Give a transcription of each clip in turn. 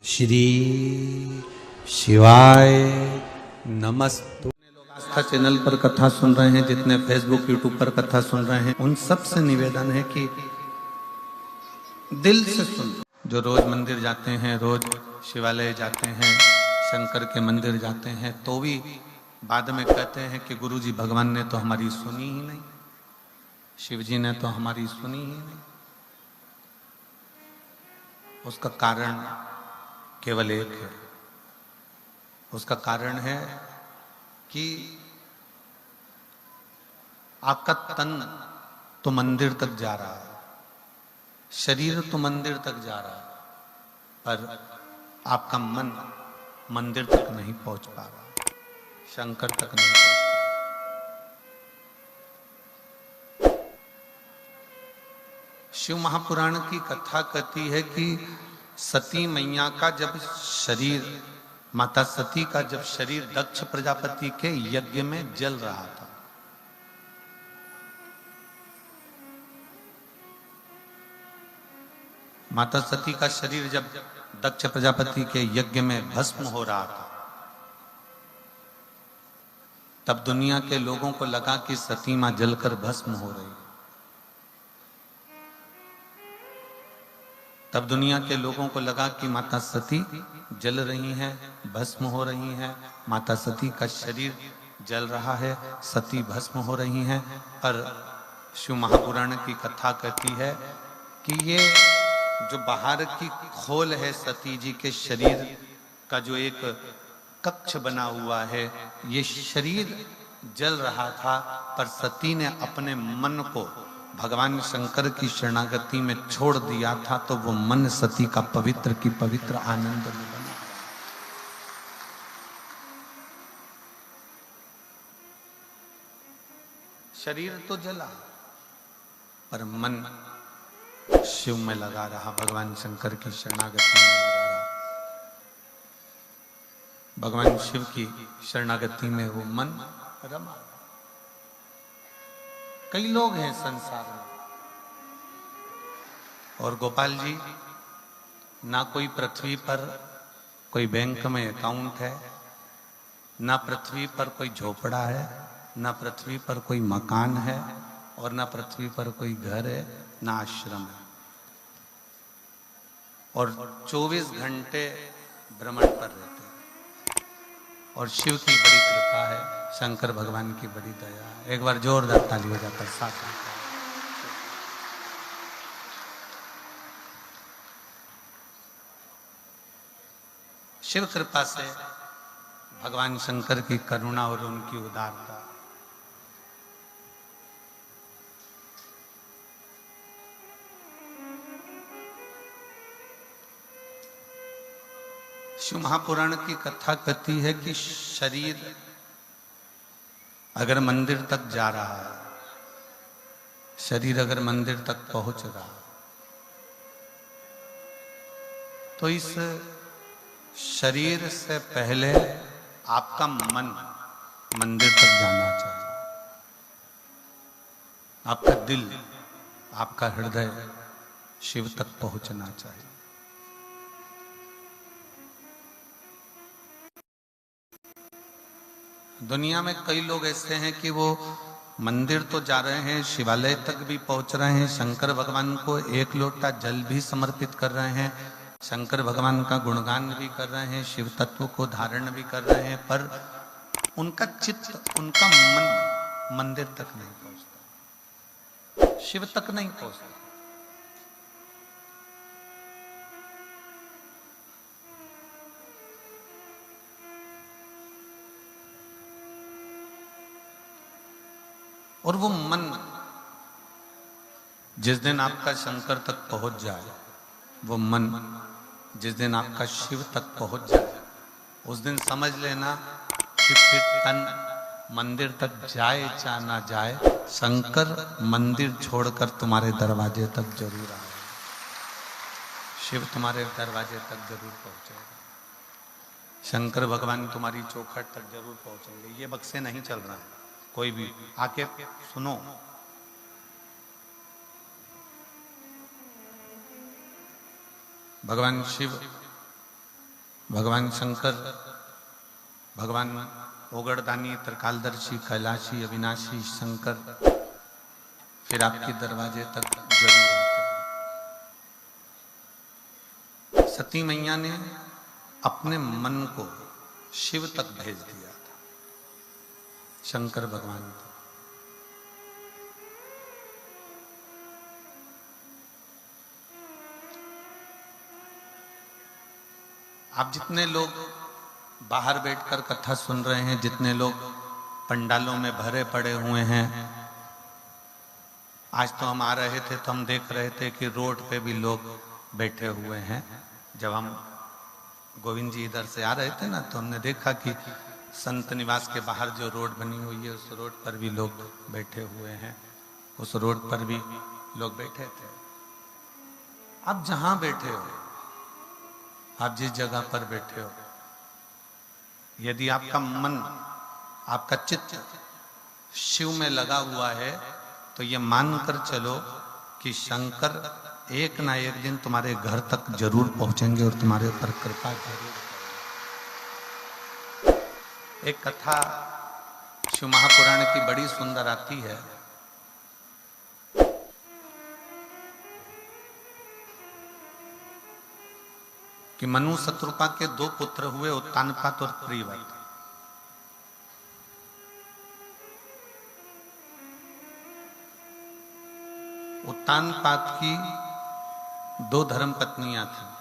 श्री शिवाय नमस्तु। लोग आस्था चैनल पर कथा सुन रहे हैं, जितने फेसबुक यूट्यूब पर कथा सुन रहे हैं, उन सब से निवेदन है कि दिल से सुन। जो रोज मंदिर जाते हैं, रोज शिवालय जाते हैं, शंकर के मंदिर जाते हैं, तो भी बाद में कहते हैं कि गुरुजी भगवान ने तो हमारी सुनी ही नहीं, शिव जी ने तो हमारी सुनी ही नहीं। उसका कारण केवल एक है। उसका कारण है कि आपका तन तो मंदिर तक जा रहा है, शरीर तो मंदिर तक जा रहा है, पर आपका मन मंदिर तक नहीं पहुंच पा रहा, शंकर तक नहीं पहुंच पा रहा। शिव महापुराण की कथा कहती है कि सती मैया का जब शरीर, माता सती का जब शरीर दक्ष प्रजापति के यज्ञ में जल रहा था, माता सती का शरीर जब दक्ष प्रजापति के यज्ञ में भस्म हो रहा था, तब दुनिया के लोगों को लगा कि सती मां जलकर भस्म हो रही। तब दुनिया के लोगों को लगा कि माता सती जल रही हैं, भस्म हो रही हैं, माता सती का शरीर जल रहा है, सती भस्म हो रही हैं। पर शिव महापुराण की कथा कहती है कि ये जो बाहर की खोल है सती जी के शरीर का, जो एक कक्ष बना हुआ है, ये शरीर जल रहा था, पर सती ने अपने मन को भगवान शंकर की शरणागति में छोड़ दिया था, तो वो मन सती का पवित्र की पवित्र आनंद में बना। शरीर तो जला, पर मन शिव में लगा रहा, भगवान शंकर की शरणागति में लगा रहा। भगवान शिव की शरणागति में वो मन रमा। कई लोग हैं संसार में, और गोपाल जी, ना कोई पृथ्वी पर कोई बैंक में अकाउंट है, ना पृथ्वी पर कोई झोपड़ा है, ना पृथ्वी पर कोई मकान है, और ना पृथ्वी पर कोई घर है, ना आश्रम है, और 24 घंटे भ्रमण पर रहते हैं। और शिव की बड़ी कृपा है, शंकर भगवान की बड़ी दया है। एक बार जोरदार ताली हो जाता साथ। शिव कृपा से, भगवान शंकर की करुणा और उनकी उदारता, शिव महापुराण की कथा कहती है कि शरीर अगर मंदिर तक जा रहा है, शरीर अगर मंदिर तक पहुंच रहा है, तो इस शरीर से पहले आपका मन मंदिर तक जाना चाहिए। आपका दिल, आपका हृदय शिव तक पहुंचना चाहिए। दुनिया में कई लोग ऐसे हैं कि वो मंदिर तो जा रहे हैं, शिवालय तक भी पहुंच रहे हैं, शंकर भगवान को एक लोटा जल भी समर्पित कर रहे हैं, शंकर भगवान का गुणगान भी कर रहे हैं, शिव तत्व को धारण भी कर रहे हैं, पर उनका चित्त, उनका मन मंदिर तक नहीं पहुंचता, शिव तक नहीं पहुंचता। और वो मन जिस दिन आपका शंकर तक पहुंच जाए, वो मन जिस दिन आपका शिव तक पहुंच जाए, उस दिन समझ लेना कि फिर तन मंदिर तक जाए चाहे ना जाए, शंकर मंदिर छोड़कर तुम्हारे दरवाजे तक जरूर आए, शिव तुम्हारे दरवाजे तक जरूर पहुंचेगा, शंकर भगवान तुम्हारी चौखट तक जरूर पहुंचेंगे। ये बक्से नहीं चल रहा है, कोई भी आके सुनो। भगवान शिव भगवान शंकर, भगवान ओगड़दानी, त्रिकालदर्शी, कैलाशी, अविनाशी शंकर फिर आपके दरवाजे तक जरूर आते हैं। सती मैया ने अपने मन को शिव तक भेज दिया था, शंकर भगवान को। आप जितने लोग बाहर बैठकर कथा सुन रहे हैं, जितने लोग पंडालों में भरे पड़े हुए हैं, आज तो हम आ रहे थे तो हम देख रहे थे कि रोड पे भी लोग बैठे हुए हैं। जब हम गोविंद जी इधर से आ रहे थे ना, तो हमने देखा कि संत निवास के बाहर जो रोड बनी हुई है उस रोड पर भी लोग बैठे हुए हैं, उस रोड पर भी लोग बैठे थे। आप जहां बैठे हो, आप जिस जगह पर बैठे हो, यदि आपका मन, आपका चित्त शिव में लगा हुआ है, तो ये मानकर चलो कि शंकर एक ना एक दिन तुम्हारे घर तक जरूर पहुंचेंगे और तुम्हारे ऊपर कृपा जरूर करेंगे। एक कथा शिव महापुराण की बड़ी सुंदर आती है। कि मनु शत्रुपा के दो पुत्र हुए, उत्तानपाद और प्रियव्रत। उत्तानपाद की दो धर्म पत्नियां थीं,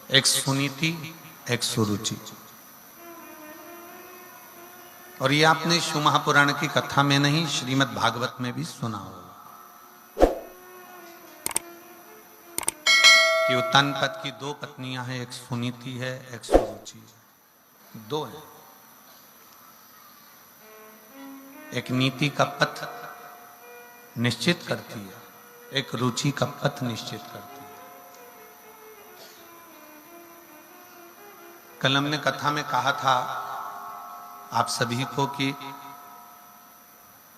एक सुनीति, एक सुरुचि। और ये आपने शिव महापुराण की कथा में नहीं, श्रीमद् भागवत में भी सुना होगा कि उत्तानपाद की दो पत्नियां हैं, एक सुनीति है, एक सुरुचि है, दो है। एक नीति का पथ निश्चित करती है, एक रुचि का पथ निश्चित करती है। कल हमने कथा में कहा था आप सभी को कि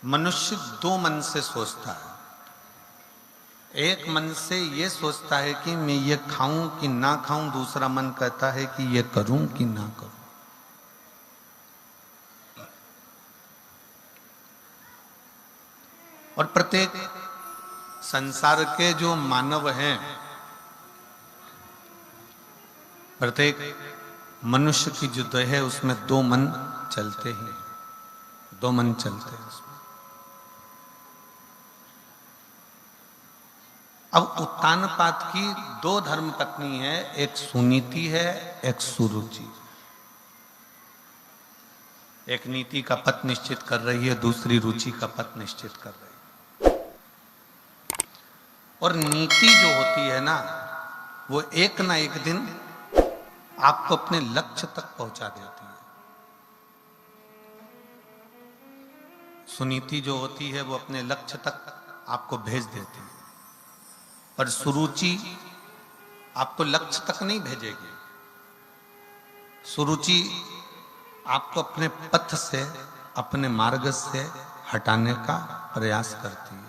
मनुष्य दो मन से सोचता है। एक मन से ये सोचता है कि मैं ये खाऊं कि ना खाऊं, दूसरा मन कहता है कि ये करूं कि ना करूं। और प्रत्येक संसार के जो मानव हैं, प्रत्येक मनुष्य की जो देह है उसमें दो मन चलते ही, दो मन चलते हैं उसमें। अब उत्तानपाद की दो धर्म पत्नी है, एक सुनीति है, एक सुरुचि। एक नीति का पथ निश्चित कर रही है, दूसरी रुचि का पथ निश्चित कर रही है। और नीति जो होती है ना, वो एक ना एक दिन आपको अपने लक्ष्य तक पहुंचा देती है। सुनीति जो होती है वो अपने लक्ष्य तक आपको भेज देती है, पर सुरुचि आपको लक्ष्य तक नहीं भेजेगी। सुरुचि आपको अपने पथ से, अपने मार्ग से हटाने का प्रयास करती है।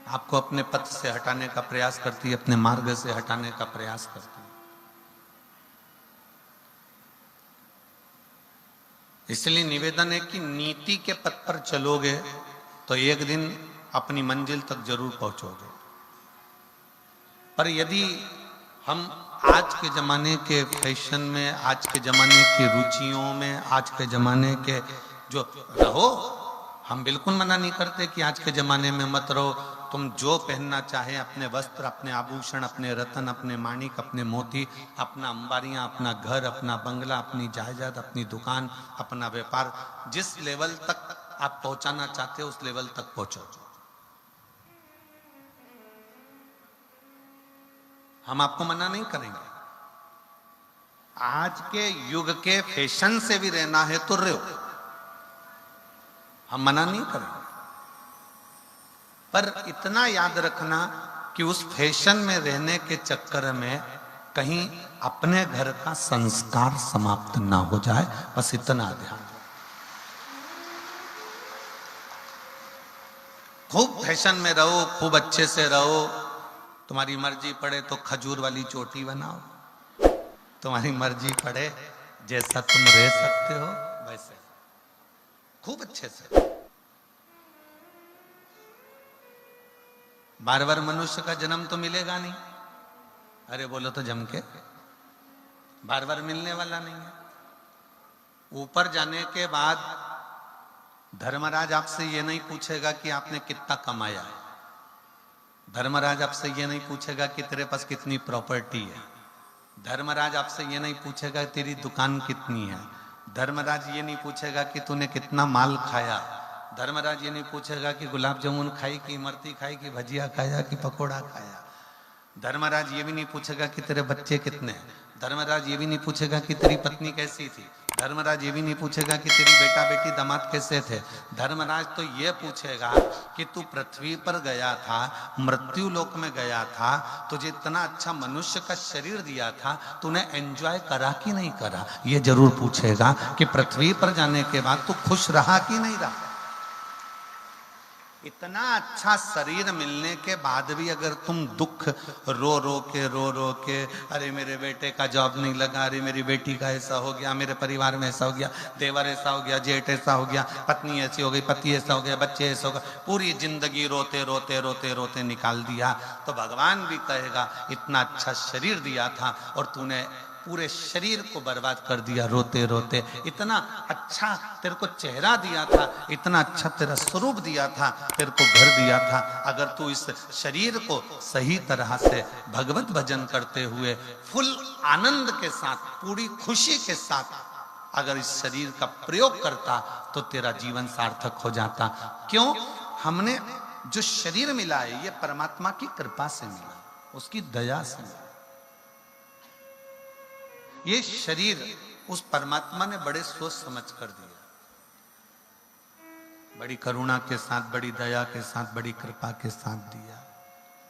आपको अपने पथ से हटाने का प्रयास करती है, अपने मार्ग से हटाने का प्रयास करती है। इसलिए निवेदन है कि नीति के पथ पर चलोगे तो एक दिन अपनी मंजिल तक जरूर पहुंचोगे। पर यदि हम आज के जमाने के फैशन में, आज के जमाने की रुचियों में, आज के जमाने के जो रहो, हम बिल्कुल मना नहीं करते कि आज के जमाने में मत रहो। तुम जो पहनना चाहे, अपने वस्त्र, अपने आभूषण, अपने रतन, अपने माणिक, अपने मोती, अपना अंबारियां, अपना घर, अपना बंगला, अपनी जायदाद, अपनी दुकान, अपना व्यापार, जिस लेवल तक आप पहुंचाना चाहते हो उस लेवल तक पहुंचो। हम आपको मना नहीं करेंगे। आज के युग के फैशन से भी रहना है तो रहो, हम मना नहीं करेंगे। पर इतना याद रखना कि उस फैशन में रहने के चक्कर में कहीं अपने घर का संस्कार समाप्त ना हो जाए, बस इतना ध्यान। खूब फैशन में रहो, खूब अच्छे से रहो, तुम्हारी मर्जी पड़े तो खजूर वाली चोटी बनाओ, तुम्हारी मर्जी पड़े जैसा तुम रह सकते हो वैसे, खूब अच्छे से। बार बार मनुष्य का जन्म तो मिलेगा नहीं, अरे बोलो तो जम के, बार बार मिलने वाला नहीं है। ऊपर जाने के बाद धर्मराज आपसे ये नहीं पूछेगा कि आपने कितना कमाया है, धर्मराज आपसे ये नहीं पूछेगा कि तेरे पास कितनी प्रॉपर्टी है, धर्मराज आपसे ये नहीं पूछेगा तेरी दुकान कितनी है, धर्मराज ये नहीं पूछेगा कि तूने कितना माल खाया, धर्मराज ये नहीं पूछेगा कि गुलाब जामुन खाई कि इमरती खाई कि भजिया खाया कि पकोड़ा खाया, धर्मराज ये भी नहीं पूछेगा कि तेरे बच्चे कितने हैं, धर्मराज ये भी नहीं पूछेगा कि तेरी पत्नी कैसी थी, धर्मराज ये भी नहीं पूछेगा कि तेरी बेटा बेटी दामाद कैसे थे। धर्मराज तो ये पूछेगा कि तू पृथ्वी पर गया था, मृत्यु लोक में गया था, तुझे इतना अच्छा मनुष्य का शरीर दिया था, तूने एंजॉय करा कि नहीं करा, ये जरूर पूछेगा कि पृथ्वी पर जाने के बाद तू खुश रहा कि नहीं रहा। इतना अच्छा शरीर मिलने के बाद भी अगर तुम दुख रो रो के अरे मेरे बेटे का जॉब नहीं लगा, अरे मेरी बेटी का ऐसा हो गया, मेरे परिवार में ऐसा हो गया, देवर ऐसा हो गया, जेठ ऐसा हो गया, पत्नी ऐसी हो गई, पति ऐसा हो गया, बच्चे ऐसा हो गए, पूरी जिंदगी रोते रोते रोते रोते निकाल दिया, तो भगवान भी कहेगा इतना अच्छा शरीर दिया था और तूने पूरे शरीर को बर्बाद कर दिया रोते रोते। इतना अच्छा तेरे को चेहरा दिया था, इतना अच्छा तेरा स्वरूप दिया था, तेरे को घर दिया था, अगर तू इस शरीर को सही तरह से भगवत भजन करते हुए फुल आनंद के साथ, पूरी खुशी के साथ अगर इस शरीर का प्रयोग करता तो तेरा जीवन सार्थक हो जाता। क्यों? हमने जो शरीर मिला है ये परमात्मा की कृपा से मिला, उसकी दया से मिला। ये शरीर उस परमात्मा ने बड़े सोच समझ कर दिया, बड़ी करुणा के साथ, बड़ी दया के साथ, बड़ी कृपा के साथ दिया।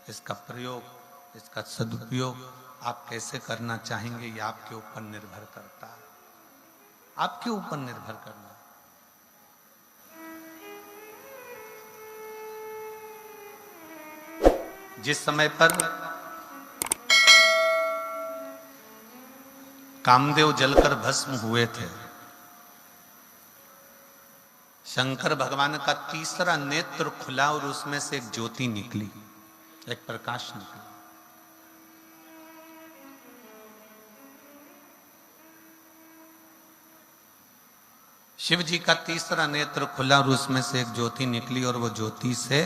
इसका प्रयोग, इसका सदुपयोग आप कैसे करना चाहेंगे ये आपके ऊपर निर्भर करता है, आपके ऊपर निर्भर करना। जिस समय पर कामदेव जलकर भस्म हुए थे, शंकर भगवान का तीसरा नेत्र खुला और उसमें से एक ज्योति निकली, एक प्रकाश निकला। शिव जी का तीसरा नेत्र खुला और उसमें से एक ज्योति निकली और वो ज्योति से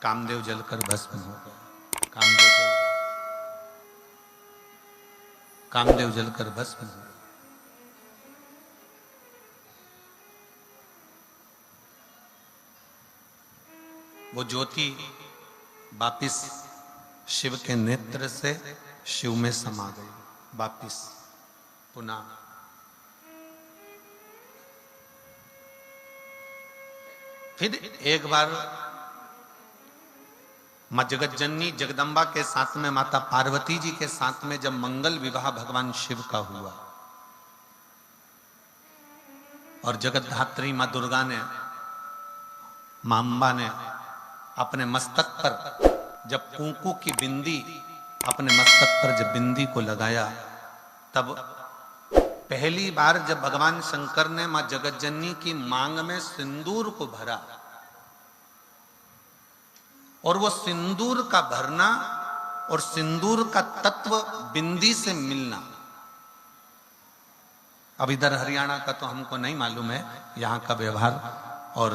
कामदेव जलकर भस्म हो गए। कामदेव जलकर भस्म हो गए। वो ज्योति वापिस शिव के नेत्र से शिव में समा गई, वापिस पुनः। फिर एक बार मां जगत जननी जगदम्बा के साथ में, माता पार्वती जी के साथ में जब मंगल विवाह भगवान शिव का हुआ और जगत धात्री मां दुर्गा ने, मां अंबा ने अपने मस्तक पर जब कुंकू की बिंदी, अपने मस्तक पर जब बिंदी को लगाया, तब पहली बार जब भगवान शंकर ने मां जगत जननी की मांग में सिंदूर को भरा और वो सिंदूर का भरना और सिंदूर का तत्व बिंदी से मिलना, अब इधर हरियाणा का तो हमको नहीं मालूम है यहाँ का व्यवहार, और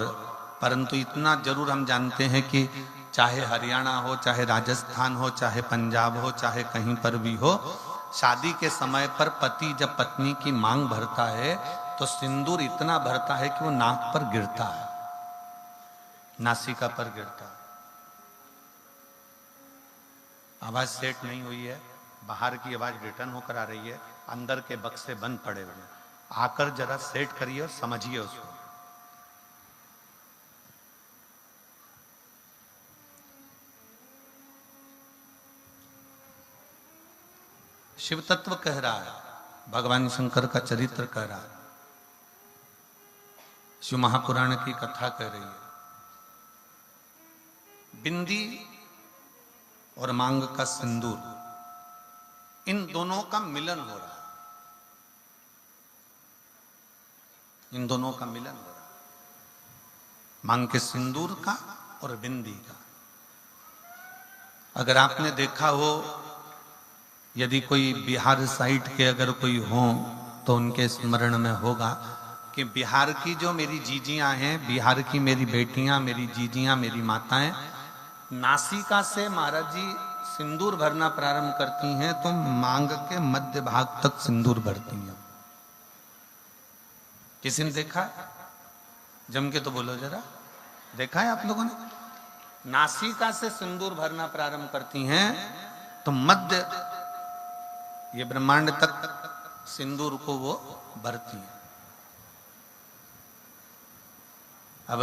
परंतु इतना जरूर हम जानते हैं कि चाहे हरियाणा हो, चाहे राजस्थान हो, चाहे पंजाब हो, चाहे कहीं पर भी हो, शादी के समय पर पति जब पत्नी की मांग भरता है तो सिंदूर इतना भरता है कि वो नाक पर गिरता है, नासिका पर गिरता है। आवाज सेट नहीं हुई है, बाहर की आवाज रिटर्न होकर आ रही है, अंदर के बक्से बंद पड़े हुए हैं, आकर जरा सेट करिए और समझिए उसको। शिव तत्व कह रहा है, भगवान शंकर का चरित्र कह रहा है, शिव महापुराण की कथा कह रही है। बिंदी और मांग का सिंदूर, इन दोनों का मिलन हो रहा है। इन दोनों का मिलन हो रहा है, मांग के सिंदूर का और बिंदी का। अगर आपने देखा हो, यदि कोई बिहार साइड के अगर कोई हो तो उनके स्मरण में होगा कि बिहार की जो मेरी जीजियां हैं, बिहार की मेरी बेटियां, मेरी जीजियां, मेरी माताएं नासिका से महाराज जी सिंदूर भरना प्रारंभ करती हैं तो मांग के मध्य भाग तक सिंदूर भरती हैं। किसी ने देखा है? जम के तो बोलो जरा, देखा है आप लोगों ने? नासिका से सिंदूर भरना प्रारंभ करती हैं तो मध्य ये ब्रह्मांड तक सिंदूर को वो भरती हैं। अब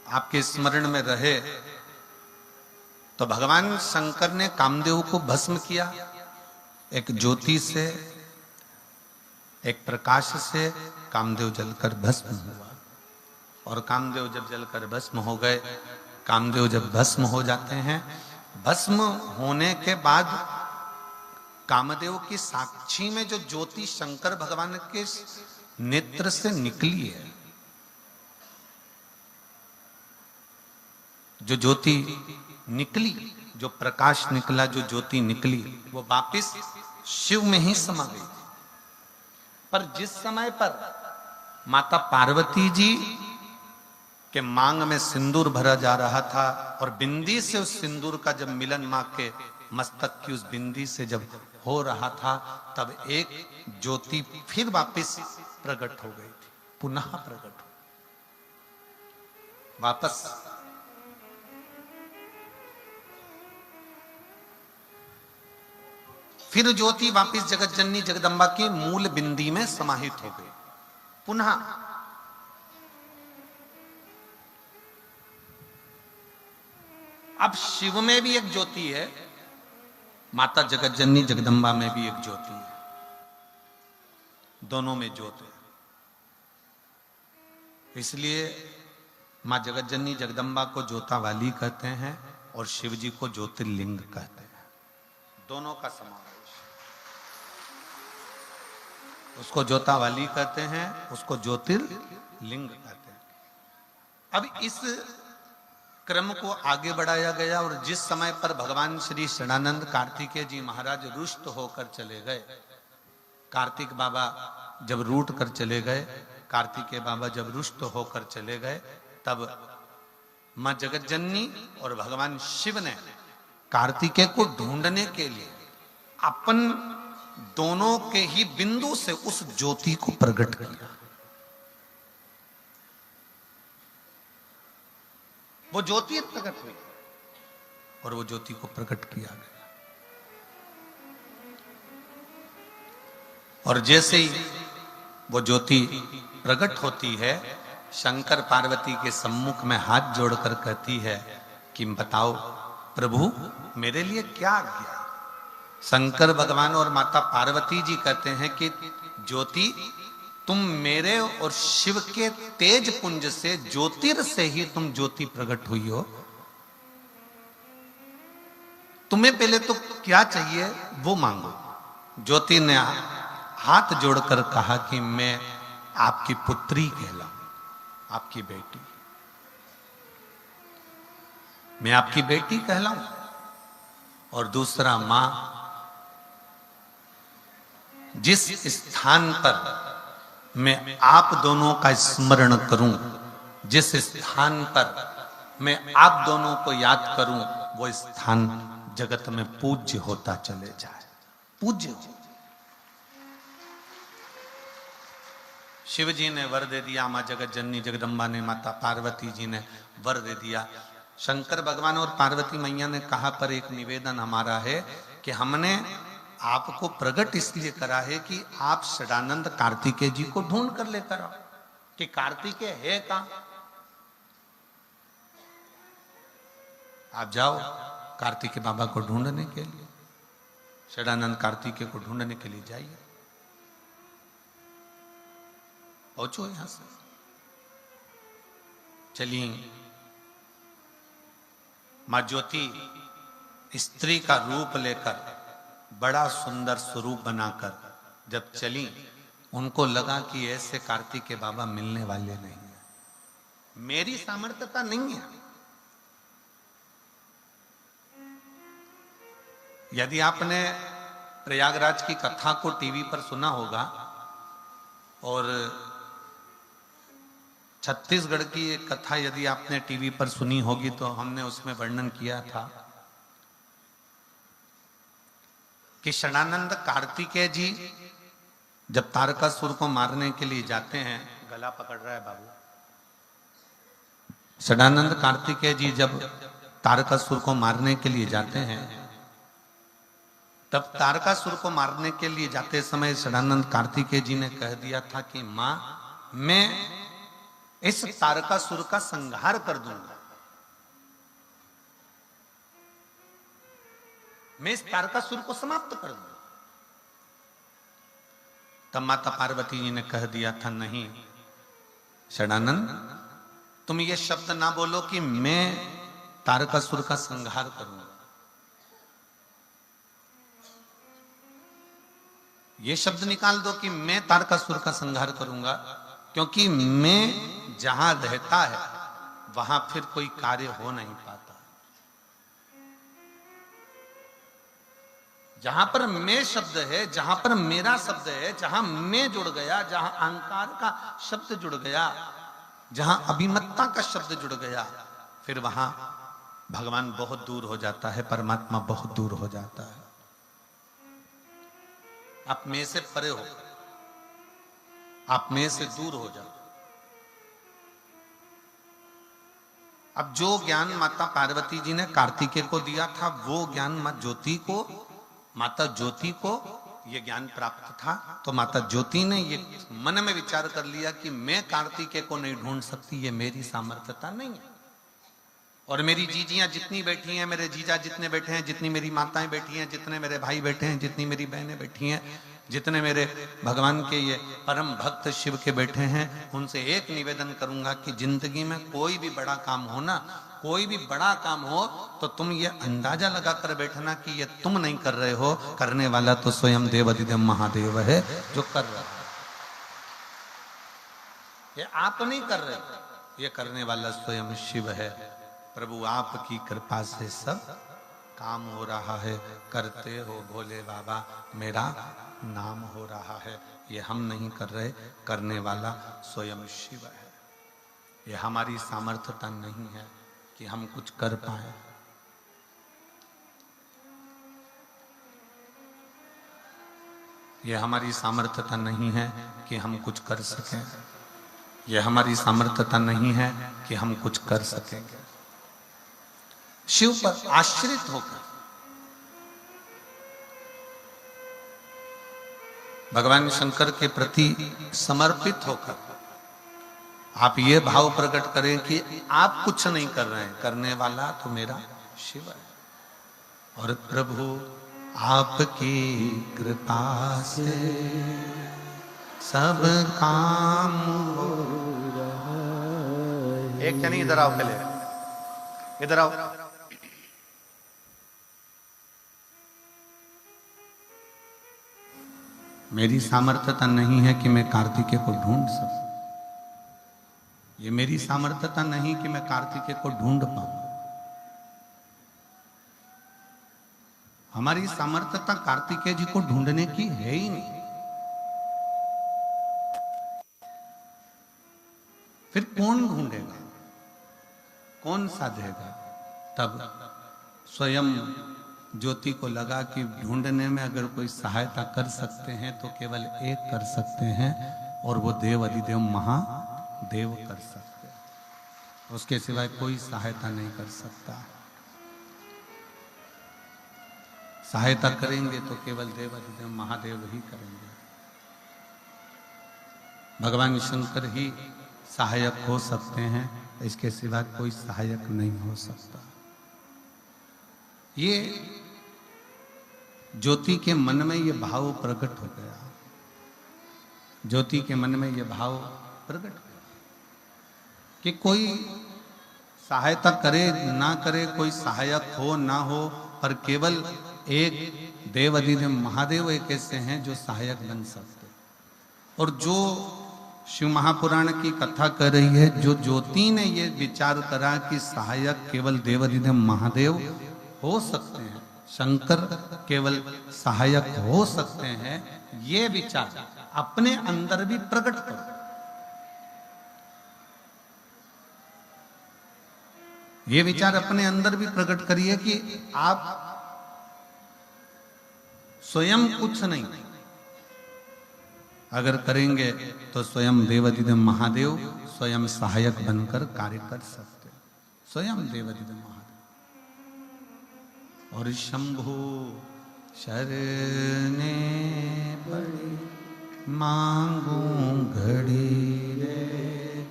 आपके स्मरण में रहे तो भगवान शंकर ने कामदेव को भस्म किया, एक ज्योति से, एक प्रकाश से कामदेव जलकर भस्म हुआ। और कामदेव जब जलकर भस्म हो गए, कामदेव जब भस्म हो जाते हैं, भस्म होने के बाद कामदेव की साक्षी में जो ज्योति शंकर भगवान के नेत्र से निकली है, जो ज्योति निकली, जो प्रकाश निकला, जो ज्योति निकली, वो वापिस शिव में ही समा गई। पर जिस समय पर माता पार्वती जी के मांग में सिंदूर भरा जा रहा था और बिंदी से उस सिंदूर का जब मिलन मां के मस्तक की उस बिंदी से जब हो रहा था, तब एक ज्योति फिर वापस प्रकट हो गई थी, पुनः प्रकट हो, वापस। फिर ज्योति वापस जगत जननी जगदम्बा की मूल बिंदी में समाहित हो गई पुनः। अब शिव में भी एक ज्योति है, माता जगत जननी जगदम्बा में भी एक ज्योति है, दोनों में ज्योत है। इसलिए मां जगत जननी जगदम्बा को ज्योता वाली कहते हैं और शिव जी को ज्योतिर्लिंग कहते हैं, दोनों का समावेश। उसको ज्योता वाली कहते हैं, उसको ज्योतिर्लिंग कहते हैं। अब इस क्रम को आगे बढ़ाया गया और जिस समय पर भगवान श्री शरणानंद कार्तिकेय जी महाराज रुष्ट होकर चले गए, कार्तिक बाबा जब रूठ कर चले गए, कार्तिकेय बाबा जब रुष्ट होकर चले गए, तब मां जगत जननी और भगवान शिव ने कार्तिकेय को ढूंढने के लिए अपन दोनों के ही बिंदु से उस ज्योति को प्रकट किया। वो ज्योति प्रकट हुई और वो ज्योति को प्रकट किया गया। और जैसे ही वो ज्योति प्रकट होती है, शंकर पार्वती के सम्मुख में हाथ जोड़कर कहती है कि बताओ प्रभु मेरे लिए क्या आज्ञा। शंकर भगवान और माता पार्वती जी कहते हैं कि ज्योति तुम मेरे और शिव के तेज पुंज से, ज्योतिर से ही तुम ज्योति प्रकट हुई हो। तुम्हें पहले तो क्या चाहिए वो मांगो। ज्योति ने हाथ जोड़कर कहा कि मैं आपकी पुत्री कहलाऊं, आपकी बेटी, मैं आपकी बेटी कहलाऊं। और दूसरा, मां जिस स्थान पर मैं आप दोनों का स्मरण करूं, जिस स्थान पर मैं आप दोनों को याद करूं, वो स्थान जगत में पूज्य होता चले जाए, पूज्य हो। शिव जी ने वर दे दिया, मां जगत जननी जगदम्बा ने, माता पार्वती जी ने वर दे दिया। शंकर भगवान और पार्वती मैया ने कहा पर एक निवेदन हमारा है कि हमने आपको प्रकट इसलिए करा है कि आप षडानंद कार्तिकेय जी को ढूंढ कर लेकर आओ कि कार्तिकेय है कहां। आप जाओ कार्तिकेय बाबा को ढूंढने के लिए, षडानंद कार्तिकेय को ढूंढने के लिए जाइए, पहुंचो यहां से। चलिए माँ ज्योति स्त्री का रूप लेकर बड़ा सुंदर स्वरूप बनाकर जब चली, उनको लगा कि ऐसे कार्तिक के बाबा मिलने वाले नहीं है, मेरी सामर्थ्यता नहीं है। यदि आपने प्रयागराज की कथा को टीवी पर सुना होगा और छत्तीसगढ़ की एक कथा यदि आपने टीवी पर सुनी होगी तो हमने उसमें वर्णन किया था कि षडानंद कार्तिकेय जी जब तारकासुर को मारने के लिए जाते हैं, गला पकड़ रहा है बाबू, षडानंद कार्तिकेय जी जब तारकासुर को मारने के लिए जाते हैं, तब तारकासुर को मारने के लिए जाते समय षडानंद कार्तिकेय जी ने कह दिया था कि मां, मैं इस तारकासुर का संहार कर दूंगा, मैं इस तारकासुर को समाप्त कर दूंगा। तब माता पार्वती जी ने कह दिया था, नहीं षडानंद, तुम ये शब्द ना बोलो कि मैं तारकासुर का संहार करूंगा, ये शब्द निकाल दो कि मैं तारकासुर का संहार करूंगा, क्योंकि मैं जहां रहता है वहां फिर कोई कार्य हो नहीं पाता। जहां पर मैं शब्द है, जहां पर मेरा शब्द है, जहां मैं जुड़ गया, जहां अहंकार का शब्द जुड़ गया, जहां अभिमत्ता का शब्द जुड़ गया, फिर वहां भगवान बहुत दूर हो जाता है, परमात्मा बहुत दूर हो जाता है। आप में से परे हो, आप में से दूर हो जाओ। अब जो ज्ञान माता पार्वती जी ने कार्तिकेय को दिया था, वो ज्ञान माता ज्योति को ये ज्ञान प्राप्त था। तो माता ज्योति ने ये मन में विचार कर लिया कि मैं कार्तिकेय को नहीं ढूंढ सकती, ये मेरी सामर्थ्यता नहीं है। और मेरी जीजियां जितनी बैठी हैं, मेरे जीजा जितने बैठे हैं, जितनी मेरी माताएं बैठी हैं, जितने मेरे भाई बैठे हैं, जितनी मेरी बहनें बैठी हैं, जितने मेरे भगवान के ये परम भक्त शिव के बैठे हैं, उनसे एक निवेदन करूंगा कि जिंदगी में कोई भी बड़ा काम हो ना, कोई भी बड़ा काम हो तो तुम ये अंदाजा लगा कर बैठना कि ये तुम नहीं कर रहे हो, करने वाला तो स्वयं देवाधिदेव महादेव है जो कर रहा है। ये आप नहीं कर रहे, ये करने वाला स्वयं शिव है। प्रभु आपकी कृपा से सब काम हो रहा है, करते हो भोले बाबा, मेरा नाम हो रहा है। ये हम नहीं कर रहे, करने वाला स्वयं शिव है। ये हमारी सामर्थ्यता नहीं है कि हम कुछ कर पाए। ये हमारी सामर्थ्यता नहीं है कि हम कुछ कर सकें। ये हमारी सामर्थ्यता नहीं है कि हम कुछ कर सकेंगे। शिव पर आश्रित होकर, भगवान शंकर के प्रति समर्पित होकर आप ये भाव प्रकट करें कि आप कुछ नहीं कर रहे हैं, करने वाला तो मेरा शिव है। और प्रभु आपकी कृपा से सब काम हो रहा है। एक जनी इधर आओ, पहले इधर आओ। मेरी सामर्थ्यता नहीं है कि मैं कार्तिकेय को ढूंढ सकूं। ये मेरी सामर्थ्यता नहीं कि मैं कार्तिकेय को ढूंढ पाऊं। हमारी सामर्थ्यता कार्तिकेय जी को ढूंढने की है ही नहीं। फिर कौन ढूंढेगा, कौन साधेगा? तब स्वयं ज्योति को लगा कि ढूंढने में अगर कोई सहायता कर सकते हैं तो केवल एक कर सकते हैं, और वो देव अधिदेव महादेव कर सकते हैं। उसके सिवाय कोई सहायता नहीं कर सकता। सहायता करेंगे तो केवल देव अधिदेव महादेव ही करेंगे। भगवान शंकर ही सहायक हो सकते हैं, इसके सिवा कोई सहायक नहीं हो सकता। ये ज्योति के मन में ये भाव प्रकट हो गया। ज्योति के मन में ये भाव प्रकट हो गया कि कोई सहायता करे ना करे, कोई सहायक हो ना हो, पर केवल एक देवाधिदेव महादेव एक ऐसे हैं जो सहायक बन सकते। और जो शिव महापुराण की कथा कर रही है, जो ज्योति ने ये विचार करा कि सहायक केवल देवाधिदेव महादेव हो सकते हैं, शंकर केवल सहायक हो सकते हैं, ये विचार अपने अंदर भी प्रकट करो। ये विचार अपने अंदर भी प्रकट करिए कि आप स्वयं कुछ नहीं, अगर करेंगे तो स्वयं देवाधिदेव महादेव स्वयं सहायक बनकर कार्य कर सकते, स्वयं देवाधिदेव महादेव। और शंभु शरणे पड़ी मांगू घड़ी रे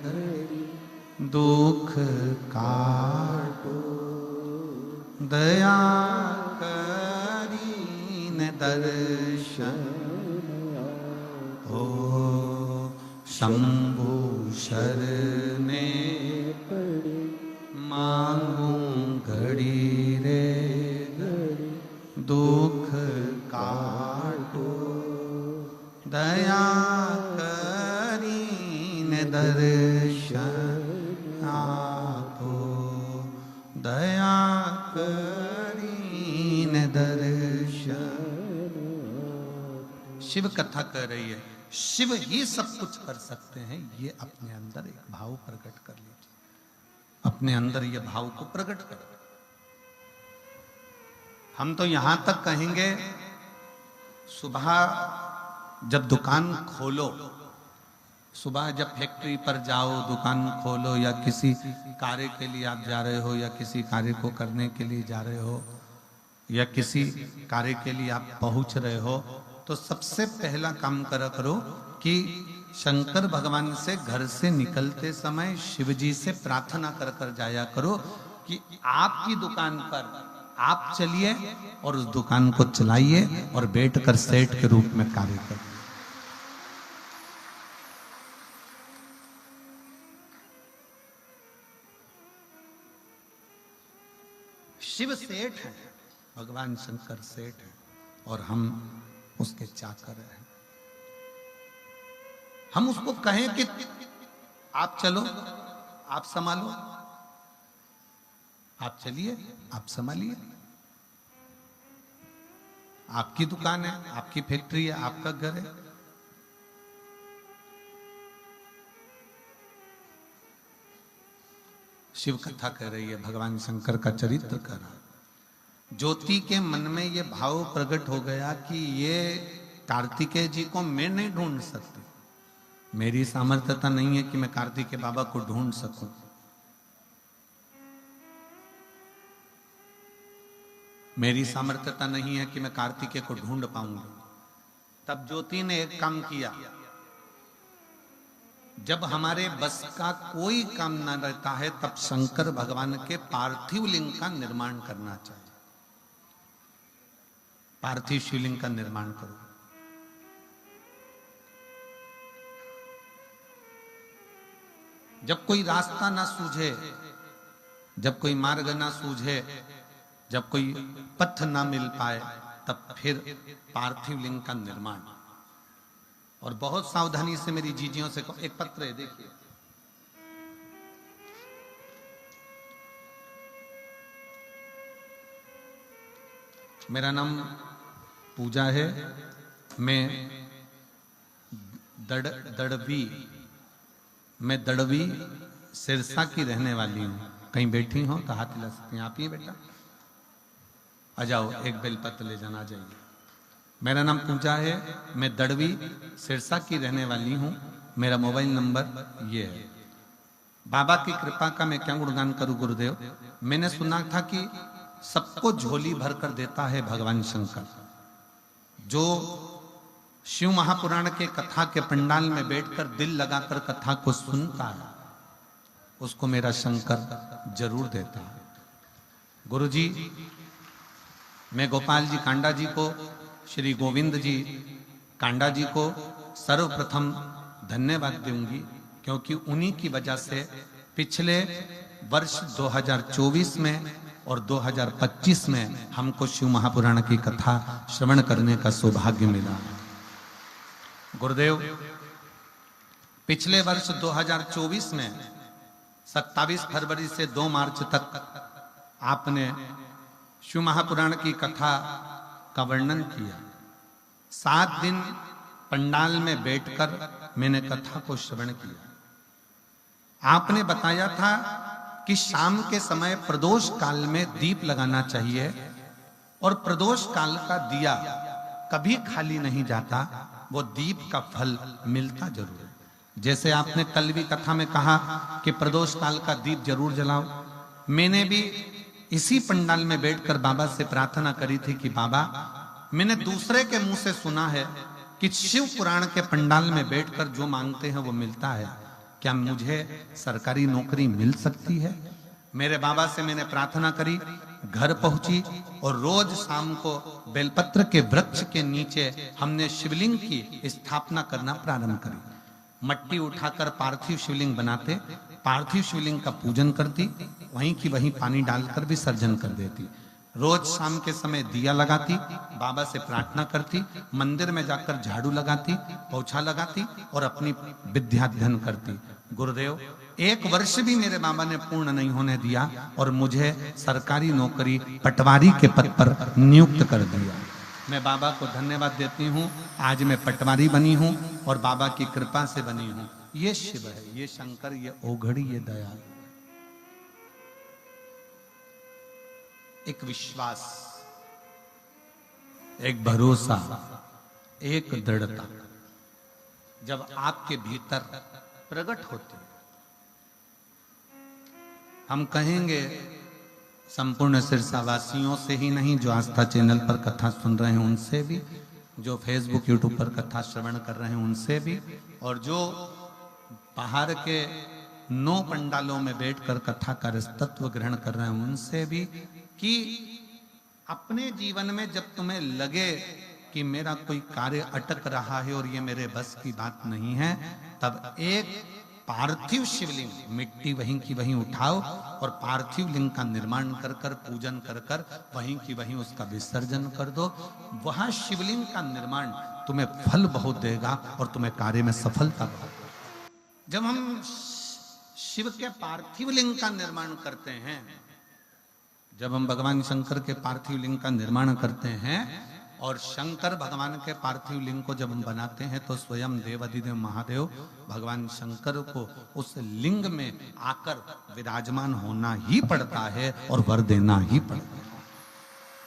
घड़ी, दुख काटो दया करीन दर्शन हो। शंभु शरणे पड़ी मांगू घड़ी रे घड़ी, दुख काटो दया करीन दर्शन आपो, दया करीन दर्शन। शिव कथा कर रही है, शिव ही सब कुछ कर सकते हैं, ये अपने अंदर एक भाव प्रकट कर लीजिए, अपने अंदर ये भाव को प्रकट करो। हम तो यहां तक कहेंगे, सुबह जब दुकान खोलो, सुबह जब फैक्ट्री पर जाओ, दुकान खोलो, या किसी कार्य के लिए आप जा रहे हो, या किसी कार्य को करने के लिए जा रहे हो, या किसी कार्य के लिए आप पहुंच रहे हो, तो सबसे पहला काम करा करो कि शंकर भगवान से घर से निकलते समय शिव जी से प्रार्थना कर कर जाया करो कि आपकी दुकान पर आप चलिए और उस दुकान को चलाइए और बैठकर सेठ के रूप में कार्य करिए। शिव सेठ है, भगवान शंकर सेठ है, और हम उसके चाकर हैं। हम उसको कहें कि आप चलो, आप संभालो, आप चलिए, आप संभालिए, आपकी दुकान है, आपकी फैक्ट्री है, आपका घर है। शिव कथा कह रही है, भगवान शंकर का चरित्र कर रहा। ज्योति के मन में ये भाव प्रकट हो गया कि ये कार्तिकेय जी को मैं नहीं ढूंढ सकती, मेरी सामर्थ्यता नहीं है कि मैं कार्तिकेय बाबा को ढूंढ सकूं। मेरी सामर्थ्यता नहीं है कि मैं कार्तिकेय को ढूंढ पाऊंगी। तब ज्योति ने एक काम किया, जब हमारे बस का कोई काम न रहता है, तब शंकर भगवान के पार्थिव लिंग का निर्माण करना चाहिए। पार्थिव शिवलिंग का निर्माण करो। जब कोई रास्ता ना सूझे, जब कोई मार्ग ना सूझे, जब कोई पथ ना मिल पाए, तब फिर पार्थिव लिंग का निर्माण। और बहुत सावधानी से मेरी जीजियों से एक पत्र है, देखिए, मेरा नाम पूजा है, मैं दड़वी सिरसा की रहने वाली हूँ। कहीं बैठी हो तो हाथ हिला सकती हैं। आप ही बेटा आ जाओ, एक बेलपत्र ले जाना चाहिए। मेरा नाम पूजा है, मैं दड़वी सिरसा की रहने वाली हूँ। मेरा मोबाइल नंबर ये है। बाबा की कृपा का मैं क्या गुणगान करूं गुरुदेव। मैंने सुना था कि सबको झोली भर कर देता है भगवान शंकर। जो शिव महापुराण के कथा के पंडाल में बैठकर दिल लगाकर कथा को सुनता है, उसको मेरा शंकर जरूर देता है। गुरुजी, मैं गोपाल जी कांडा जी को, श्री गोविंद जी कांडा जी को सर्वप्रथम धन्यवाद दूंगी, क्योंकि उन्हीं की वजह से पिछले वर्ष 2024 में और 2025 में हमको शिव महापुराण की कथा श्रवण करने का सौभाग्य मिला। गुरुदेव, पिछले वर्ष 2024 में 27 फरवरी से 2 मार्च तक आपने शिव महापुराण की कथा का वर्णन किया। 7 दिन पंडाल में बैठकर मैंने कथा को श्रवण किया। आपने बताया था कि शाम के समय प्रदोष काल में दीप लगाना चाहिए और प्रदोष काल का दिया कभी खाली नहीं जाता, वो दीप का फल मिलता जरूर है। जैसे आपने कल भी कथा में कहा कि प्रदोष काल का दीप जरूर जलाओ, मैंने भी इसी पंडाल में बैठकर बाबा से प्रार्थना करी थी कि बाबा, मैंने दूसरे के मुंह से सुना है कि शिव पुराण के पंडाल में बैठकर जो मांगते हैं वो मिलता है, क्या मुझे सरकारी नौकरी मिल सकती है? मेरे बाबा से मैंने प्रार्थना करी, घर पहुंची और रोज शाम को बेलपत्र के वृक्ष के नीचे हमने शिवलिंग की स्थापना करना प्रारंभ करी। मट्टी उठाकर पार्थिव शिवलिंग बनाते, पार्थिव शिवलिंग का पूजन करती, वहीं की वहीं पानी डालकर विसर्जन कर देती। रोज शाम के समय दिया लगाती, बाबा से प्रार्थना करती, मंदिर में जाकर झाड़ू लगाती, पोछा लगाती और अपनी विद्याध्ययन करती। गुरुदेव, 1 वर्ष भी मेरे बाबा ने पूर्ण नहीं होने दिया और मुझे सरकारी नौकरी पटवारी के पद पर नियुक्त कर दिया। मैं बाबा को धन्यवाद देती हूँ। आज मैं पटवारी बनी हूँ और बाबा की कृपा से बनी हूँ। ये शिव है, ये शंकर, ये ओघड़ी, ये दयाल। एक विश्वास, एक भरोसा, एक दृढ़ता जब आपके भीतर प्रकट होती, हम कहेंगे संपूर्ण सिरसावासियों से ही नहीं, जो आस्था चैनल पर कथा सुन रहे हैं उनसे भी, जो फेसबुक यूट्यूब पर कथा श्रवण कर रहे हैं उनसे भी, और जो बाहर के 9 पंडालों में बैठकर कथा का रसतत्व ग्रहण कर रहे हैं उनसे भी, कि अपने जीवन में जब तुम्हें लगे कि मेरा कोई कार्य अटक रहा है और ये मेरे बस की बात नहीं है, तब एक पार्थिव शिवलिंग, मिट्टी वहीं की वहीं उठाओ और पार्थिव लिंग का निर्माण कर कर, पूजन कर कर, वहीं की वहीं उसका विसर्जन कर दो। वहां शिवलिंग का निर्माण तुम्हें फल बहुत देगा और तुम्हें कार्य में सफलता बहुत। जब हम शिव के पार्थिव लिंग का निर्माण करते हैं, जब हम भगवान शंकर के पार्थिव लिंग का निर्माण करते हैं और शंकर भगवान के पार्थिव लिंग को जब हम बनाते हैं, तो स्वयं देवाधिदेव महादेव भगवान शंकर को उस लिंग में आकर विराजमान होना ही पड़ता है और वर देना ही पड़ता है।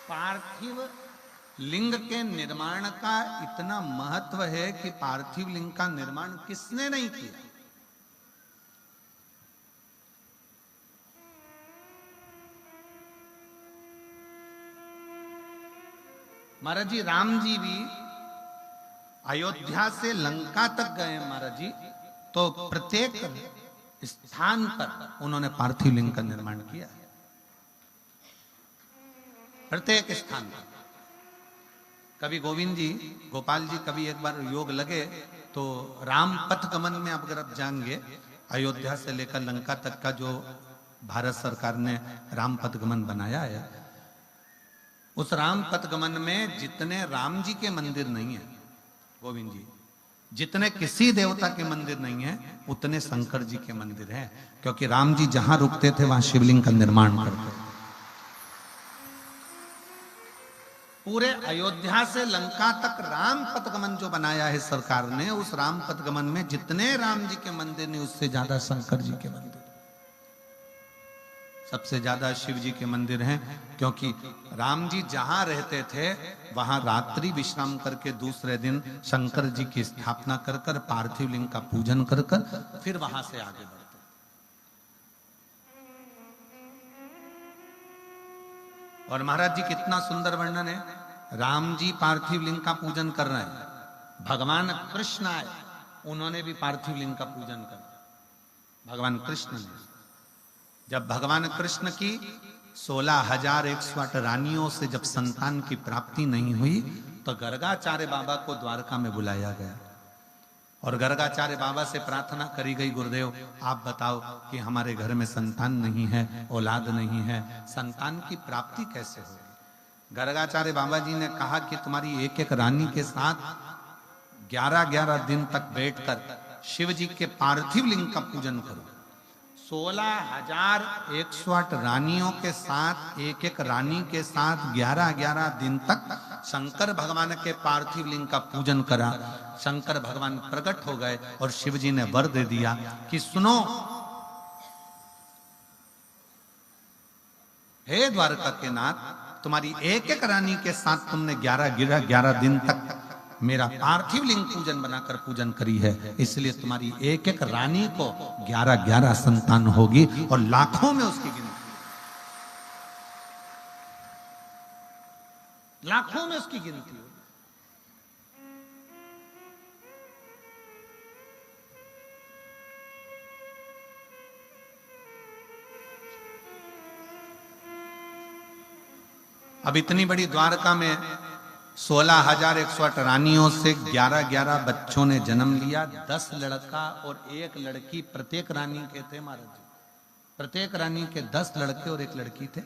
पार्थिव लिंग के निर्माण का इतना महत्व है कि पार्थिव लिंग का निर्माण किसने नहीं किया। महाराज जी, राम जी भी अयोध्या से लंका तक गए महाराज जी, तो प्रत्येक स्थान पर उन्होंने पार्थिव लिंग का निर्माण किया। प्रत्येक स्थान पर। कभी गोविंद जी, गोपाल जी, कभी एक बार योग लगे तो राम पथ गमन में अगर आप जाएंगे, अयोध्या से लेकर लंका तक का जो भारत सरकार ने राम पथ गमन बनाया है, उस राम पथगमन में जितने राम जी के मंदिर नहीं है गोविंद जी, जितने किसी देवता के मंदिर नहीं है, उतने शंकर जी के मंदिर हैं, क्योंकि राम जी जहां रुकते थे वहां शिवलिंग का निर्माण करते थे। पूरे अयोध्या से लंका तक राम पथगमन जो बनाया है सरकार ने, उस राम पथगमन में जितने राम जी के मंदिर नहीं, उससे ज्यादा शंकर जी के मंदिर, सबसे ज्यादा शिव जी के मंदिर हैं, क्योंकि राम जी जहां रहते थे वहां रात्रि विश्राम करके दूसरे दिन शंकर जी की स्थापना कर कर, पार्थिव लिंग का पूजन कर कर, फिर वहां से आगे बढ़ते। और महाराज जी कितना सुंदर वर्णन है। राम जी पार्थिव लिंग का पूजन कर रहे हैं, भगवान कृष्ण आए, उन्होंने भी पार्थिव लिंग का पूजन कर, भगवान कृष्ण ने। जब भगवान कृष्ण की 16,108 रानियों से जब संतान की प्राप्ति नहीं हुई, तो गर्गाचार्य बाबा को द्वारका में बुलाया गया। और गर्गाचार्य बाबा से प्रार्थना करी गई, गुरुदेव आप बताओ कि हमारे घर में संतान नहीं है, औलाद नहीं है, संतान की प्राप्ति कैसे होगी। गर्गाचार्य बाबा जी ने कहा कि तुम्हारी एक एक रानी के साथ 11-11 दिन तक बैठकर शिव जी के पार्थिव लिंग का पूजन करो। 16,108 रानियों के साथ, एक एक रानी के साथ 11-11 दिन तक शंकर भगवान के पार्थिव लिंग का पूजन करा। शंकर भगवान प्रकट हो गए और शिव जी ने वर दे दिया कि सुनो हे द्वारका के नाथ, तुम्हारी एक एक रानी के साथ तुमने 11 दिन तक मेरा पार्थिव लिंग पूजन बनाकर पूजन करी है, इसलिए तुम्हारी एक एक रानी को 11-11 संतान होगी और लाखों में उसकी गिनती, लाखों में उसकी गिनती होगी। अब इतनी बड़ी द्वारका में 16,108 रानियों से 11-11 बच्चों ने जन्म लिया। 10 लड़का और 1 लड़की प्रत्येक रानी के थे महाराज जी। प्रत्येक रानी के 10 लड़के और 1 लड़की थे।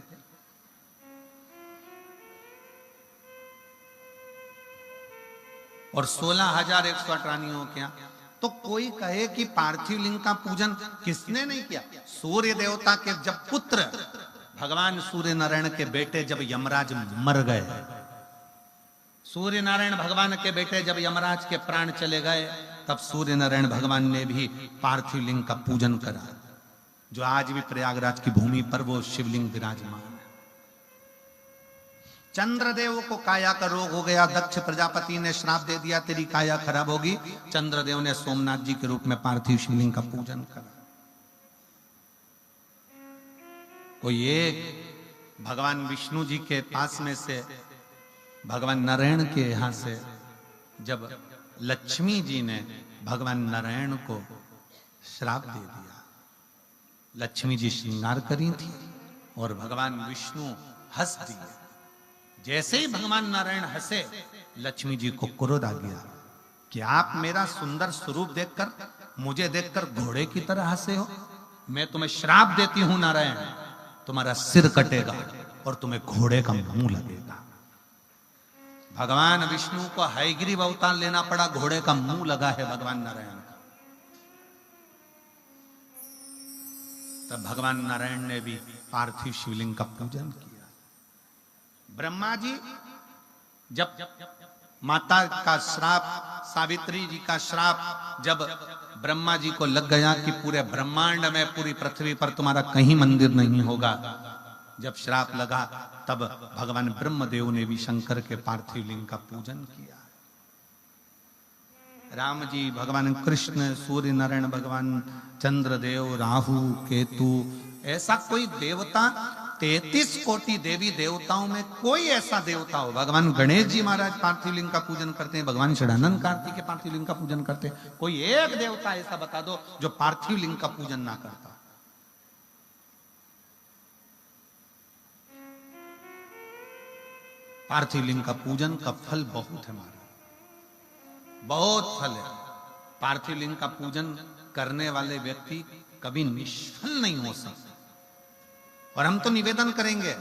और 16,108 रानियों के यहाँ तो कोई कहे कि पार्थिव लिंग का पूजन किसने नहीं किया। सूर्य देवता के जब पुत्र भगवान सूर्य नारायण के बेटे जब यमराज मर गए, सूर्य नारायण भगवान के बेटे जब यमराज के प्राण चले गए, तब सूर्य नारायण भगवान ने भी पार्थिव लिंग का पूजन करा, जो आज भी प्रयागराज की भूमि पर वो शिवलिंग विराजमान है। चंद्रदेव को काया का रोग हो गया, दक्ष प्रजापति ने श्राप दे दिया तेरी काया खराब होगी। चंद्रदेव ने सोमनाथ जी के रूप में पार्थिव शिवलिंग का पूजन करा। कोई एक भगवान विष्णु जी के पास में से भगवान नारायण के यहां से जब लक्ष्मी जी ने भगवान नारायण को श्राप दे दिया, लक्ष्मी जी श्रृंगार करी थी और भगवान विष्णु हंस दिए। जैसे ही भगवान नारायण हंसे, लक्ष्मी जी को क्रोध आ गया कि आप मेरा सुंदर स्वरूप देखकर, मुझे देखकर घोड़े की तरह हंसे हो। मैं तुम्हें श्राप देती हूं नारायण, तुम्हारा सिर कटेगा और तुम्हें घोड़े का मुंह लगेगा। भगवान विष्णु को हयग्रीव अवतार लेना पड़ा, घोड़े का मुंह लगा है भगवान नारायण का। तब भगवान नारायण ने भी पार्थिव शिवलिंग का पूजन किया। ब्रह्मा जी जब माता का श्राप, सावित्री जी का श्राप जब ब्रह्मा जी को लग गया कि पूरे ब्रह्मांड में, पूरी पृथ्वी पर तुम्हारा कहीं मंदिर नहीं होगा, जब श्राप लगा, तब भगवान ब्रह्मदेव ने भी शंकर के पार्थिव लिंग का पूजन किया। राम जी, भगवान कृष्ण, सूर्य नारायण भगवान, चंद्रदेव, राहु, केतु, ऐसा कोई देवता 33 कोटि देवी देवताओं में कोई ऐसा देवता हो। भगवान गणेश जी महाराज पार्थिव लिंग का पूजन करते हैं, भगवान षडानंद कार्तिक के पार्थिव लिंग का पूजन करते हैं। कोई एक देवता ऐसा बता दो जो पार्थिव लिंग का पूजन ना करता। पार्थिव लिंग का पूजन का फल बहुत है महाराज, बहुत फल है। पार्थिव लिंग का पूजन करने वाले व्यक्ति कभी निष्फल नहीं हो सकते। और हम तो निवेदन करेंगे,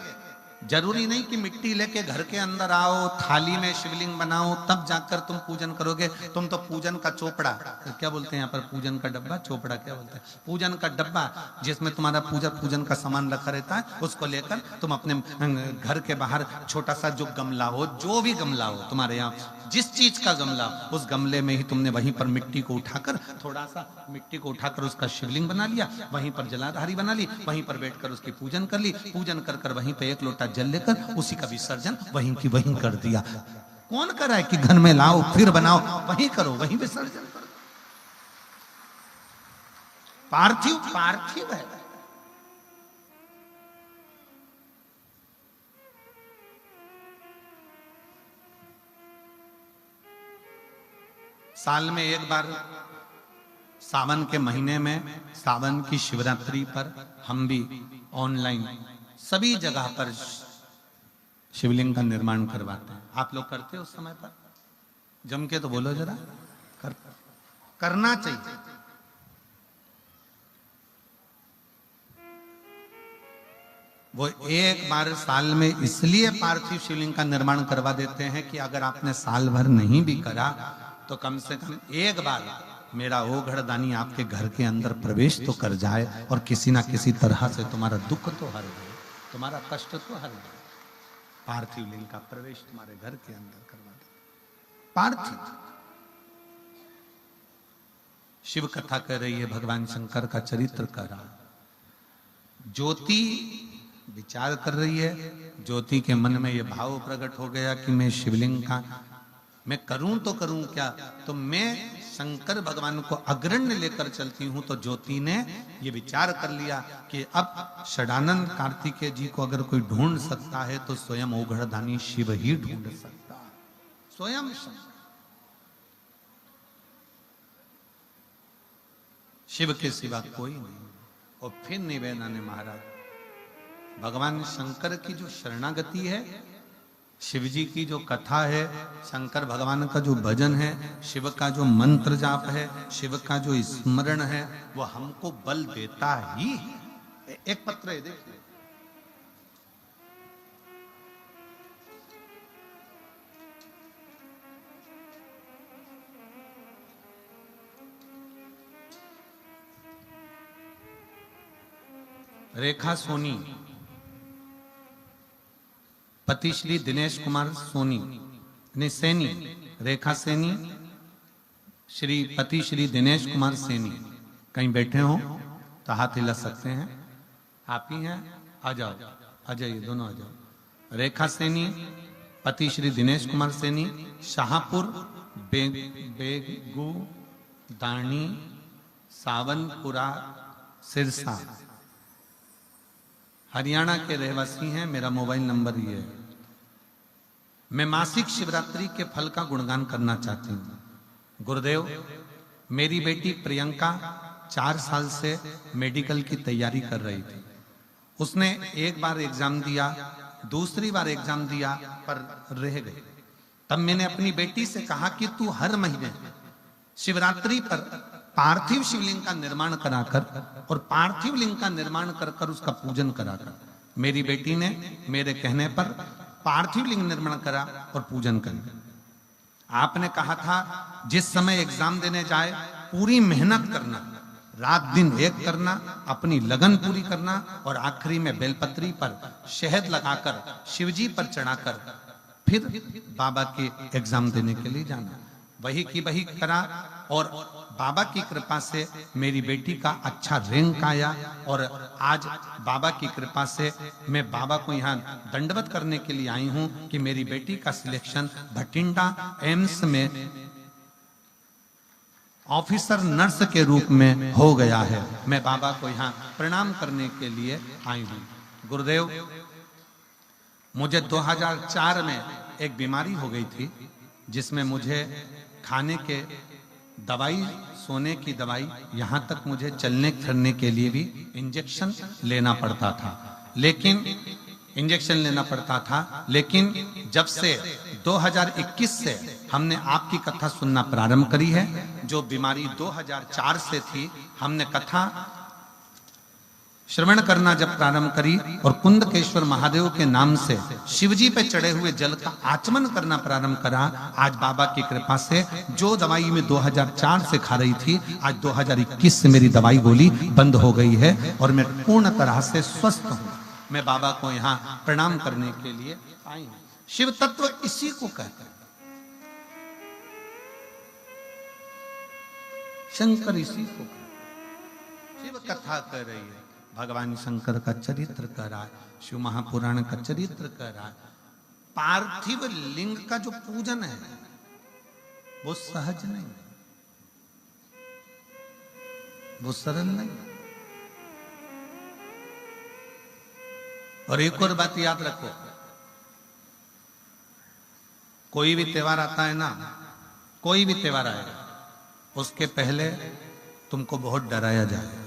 जरूरी नहीं कि मिट्टी लेके घर के अंदर आओ, थाली में शिवलिंग बनाओ, तब जाकर तुम पूजन करोगे। तुम तो पूजन का चोपड़ा, क्या बोलते हैं यहाँ पर, पूजन का डब्बा, चोपड़ा क्या बोलते हैं, पूजन का डब्बा जिसमें तुम्हारा पूजन का सामान रखा रहता है, उसको लेकर तुम अपने घर के बाहर छोटा सा जो गमला हो, जो भी गमला हो तुम्हारे यहाँ, जिस चीज का गमला, उस गमले में ही तुमने वहीं पर मिट्टी को उठाकर, थोड़ा सा मिट्टी को उठाकर उसका शिवलिंग बना लिया, वहीं पर जलाधारी बना ली, वहीं पर बैठकर उसकी पूजन कर ली। पूजन कर कर वहीं पे 1 लोटा जल लेकर उसी का विसर्जन वहीं की वहीं कर दिया। कौन करा है कि घर में लाओ फिर बनाओ, वहीं करो, वहीं विसर्जन करो। पार्थिव पार्थिव है। साल में एक बार सावन के महीने में, सावन की शिवरात्रि पर हम भी ऑनलाइन सभी जगह पर शिवलिंग का निर्माण करवाते हैं। आप लोग करते हो उस समय पर? जम के तो बोलो जरा, कर करना चाहिए। वो एक बार साल में इसलिए पार्थिव शिवलिंग का निर्माण करवा देते हैं कि अगर आपने साल भर नहीं भी करा तो कम से कम एक बार मेरा ओघड़दानी आपके घर के अंदर प्रवेश तो कर जाए और किसी ना किसी तरह से तुम्हारा दुख तो हर दे, तुम्हारा कष्ट तो हर दे। पार्थिव लिंग का प्रवेश तुम्हारे घर के अंदर करवा दे। पार्थिव शिव कथा कर रही है, भगवान शंकर का चरित्र कर रहा, ज्योति विचार कर रही है। ज्योति के मन में यह भाव प्रकट हो गया कि मैं शिवलिंग का मैं करूं तो करूं क्या, तो मैं शंकर भगवान को अग्रण्य लेकर चलती हूं। तो ज्योति ने यह विचार कर लिया कि अब षडानंद कार्तिकेय जी को अगर कोई ढूंढ सकता है तो स्वयं ओघड़दानी शिव ही ढूंढ सकता है, स्वयं शिव के सिवा कोई नहीं। और फिर निवेदा ने महाराज भगवान शंकर की जो शरणागति है, शिव जी की जो कथा है, शंकर भगवान का जो भजन है, शिव का जो मंत्र जाप है, शिव का जो स्मरण है, वो हमको बल देता ही है। एक पत्र है देखिए, रेखा सोनी, पति श्री दिनेश कुमार सोनी ने सैनी, रेखा सैनी, श्री पति श्री दिनेश कुमार सैनी। कहीं बैठे हो तो हाथ हिला सकते हैं, आप ही हैं, आ जाओ, आ जाइए, दोनों आ जाओ। रेखा सैनी, पति श्री दिनेश कुमार सैनी, शाहपुर बेगू दानी सावनपुरा सिरसा, हरियाणा के रहवासी हैं। मेरा मोबाइल नंबर ये है। मैं मासिक शिवरात्रि के फल का गुणगान करना चाहती हूँ। गुरुदेव, मेरी बेटी प्रियंका 4 साल से मेडिकल की तैयारी कर रही थी। उसने एक बार एग्जाम दिया, दूसरी बार एग्जाम दिया पर रह गई। तब मैंने अपनी बेटी से कहा कि तू हर महीने शिवरात्रि पर पार्थिव शिवलिंग का निर्माण कराकर और पार्थिव लिंग का निर्माण कर कर उसका पूजन कराकर। मेरी बेटी ने मेरे कहने पर पार्थिव लिंग निर्माण करा और पूजन करा। आपने कहा था जिस समय एग्जाम देने जाए पूरी मेहनत करना, रात दिन एक करना, अपनी लगन पूरी करना और आखिरी में बेलपत्री पर शहद लगाकर शिवजी पर चढ़ाकर फिर बाबा के एग्जाम देने के लिए जाना। वही की वही करा और बाबा की कृपा से मेरी बेटी का अच्छा रैंक आया और आज बाबा की कृपा से मैं बाबा को यहाँ दंडवत करने के लिए आई हूँ कि मेरी बेटी का सिलेक्शन भटिंडा एम्स में ऑफिसर नर्स के रूप में हो गया है। मैं बाबा को यहाँ प्रणाम करने के लिए आई हूँ। गुरुदेव, मुझे 2004 में एक बीमारी हो गई थी जिसमें मुझे खाने के दवाई, सोने की दवाई, यहाँ तक मुझे चलने फिरने के लिए भी इंजेक्शन लेना पड़ता था। लेकिन जब से 2021 से हमने आपकी कथा सुनना प्रारंभ करी है, जो बीमारी 2004 से थी, हमने कथा श्रवण करना जब प्रारंभ करी और कुंदकेश्वर महादेव के नाम से शिवजी पे चढ़े हुए जल का आचमन करना प्रारंभ करा, आज बाबा की कृपा से जो दवाई में 2004 से खा रही थी, आज 2021 से मेरी दवाई गोली बंद हो गई है और मैं पूर्ण तरह से स्वस्थ हूं। मैं बाबा को यहाँ प्रणाम करने के लिए आई हूं। शिव तत्व इसी को कहते हैं, शंकर इसी को कहते हैं। शिव कथा कर रही है, भगवान शंकर का चरित्र कर रहा है, शिव महापुराण का चरित्र कर रहा है। पार्थिव लिंग का जो पूजन है वो सहज नहीं, वो सरल नहीं। और एक और बात याद रखो, कोई भी त्योहार आता है ना, कोई भी त्योहार आएगा, उसके पहले तुमको बहुत डराया जाएगा।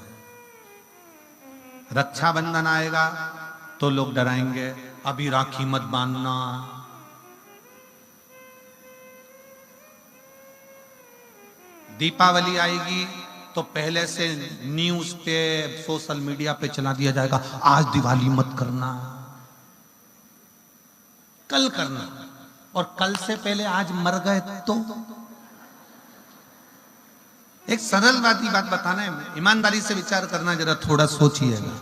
रक्षाबंधन आएगा तो लोग डराएंगे, अभी राखी मत बांधना। दीपावली आएगी तो पहले से न्यूज पे सोशल मीडिया पे चला दिया जाएगा, आज दिवाली मत करना, कल करना। और कल से पहले आज मर गए तो। एक सरल बात बताना है, ईमानदारी से विचार करना, जरा थोड़ा सोचिएगा।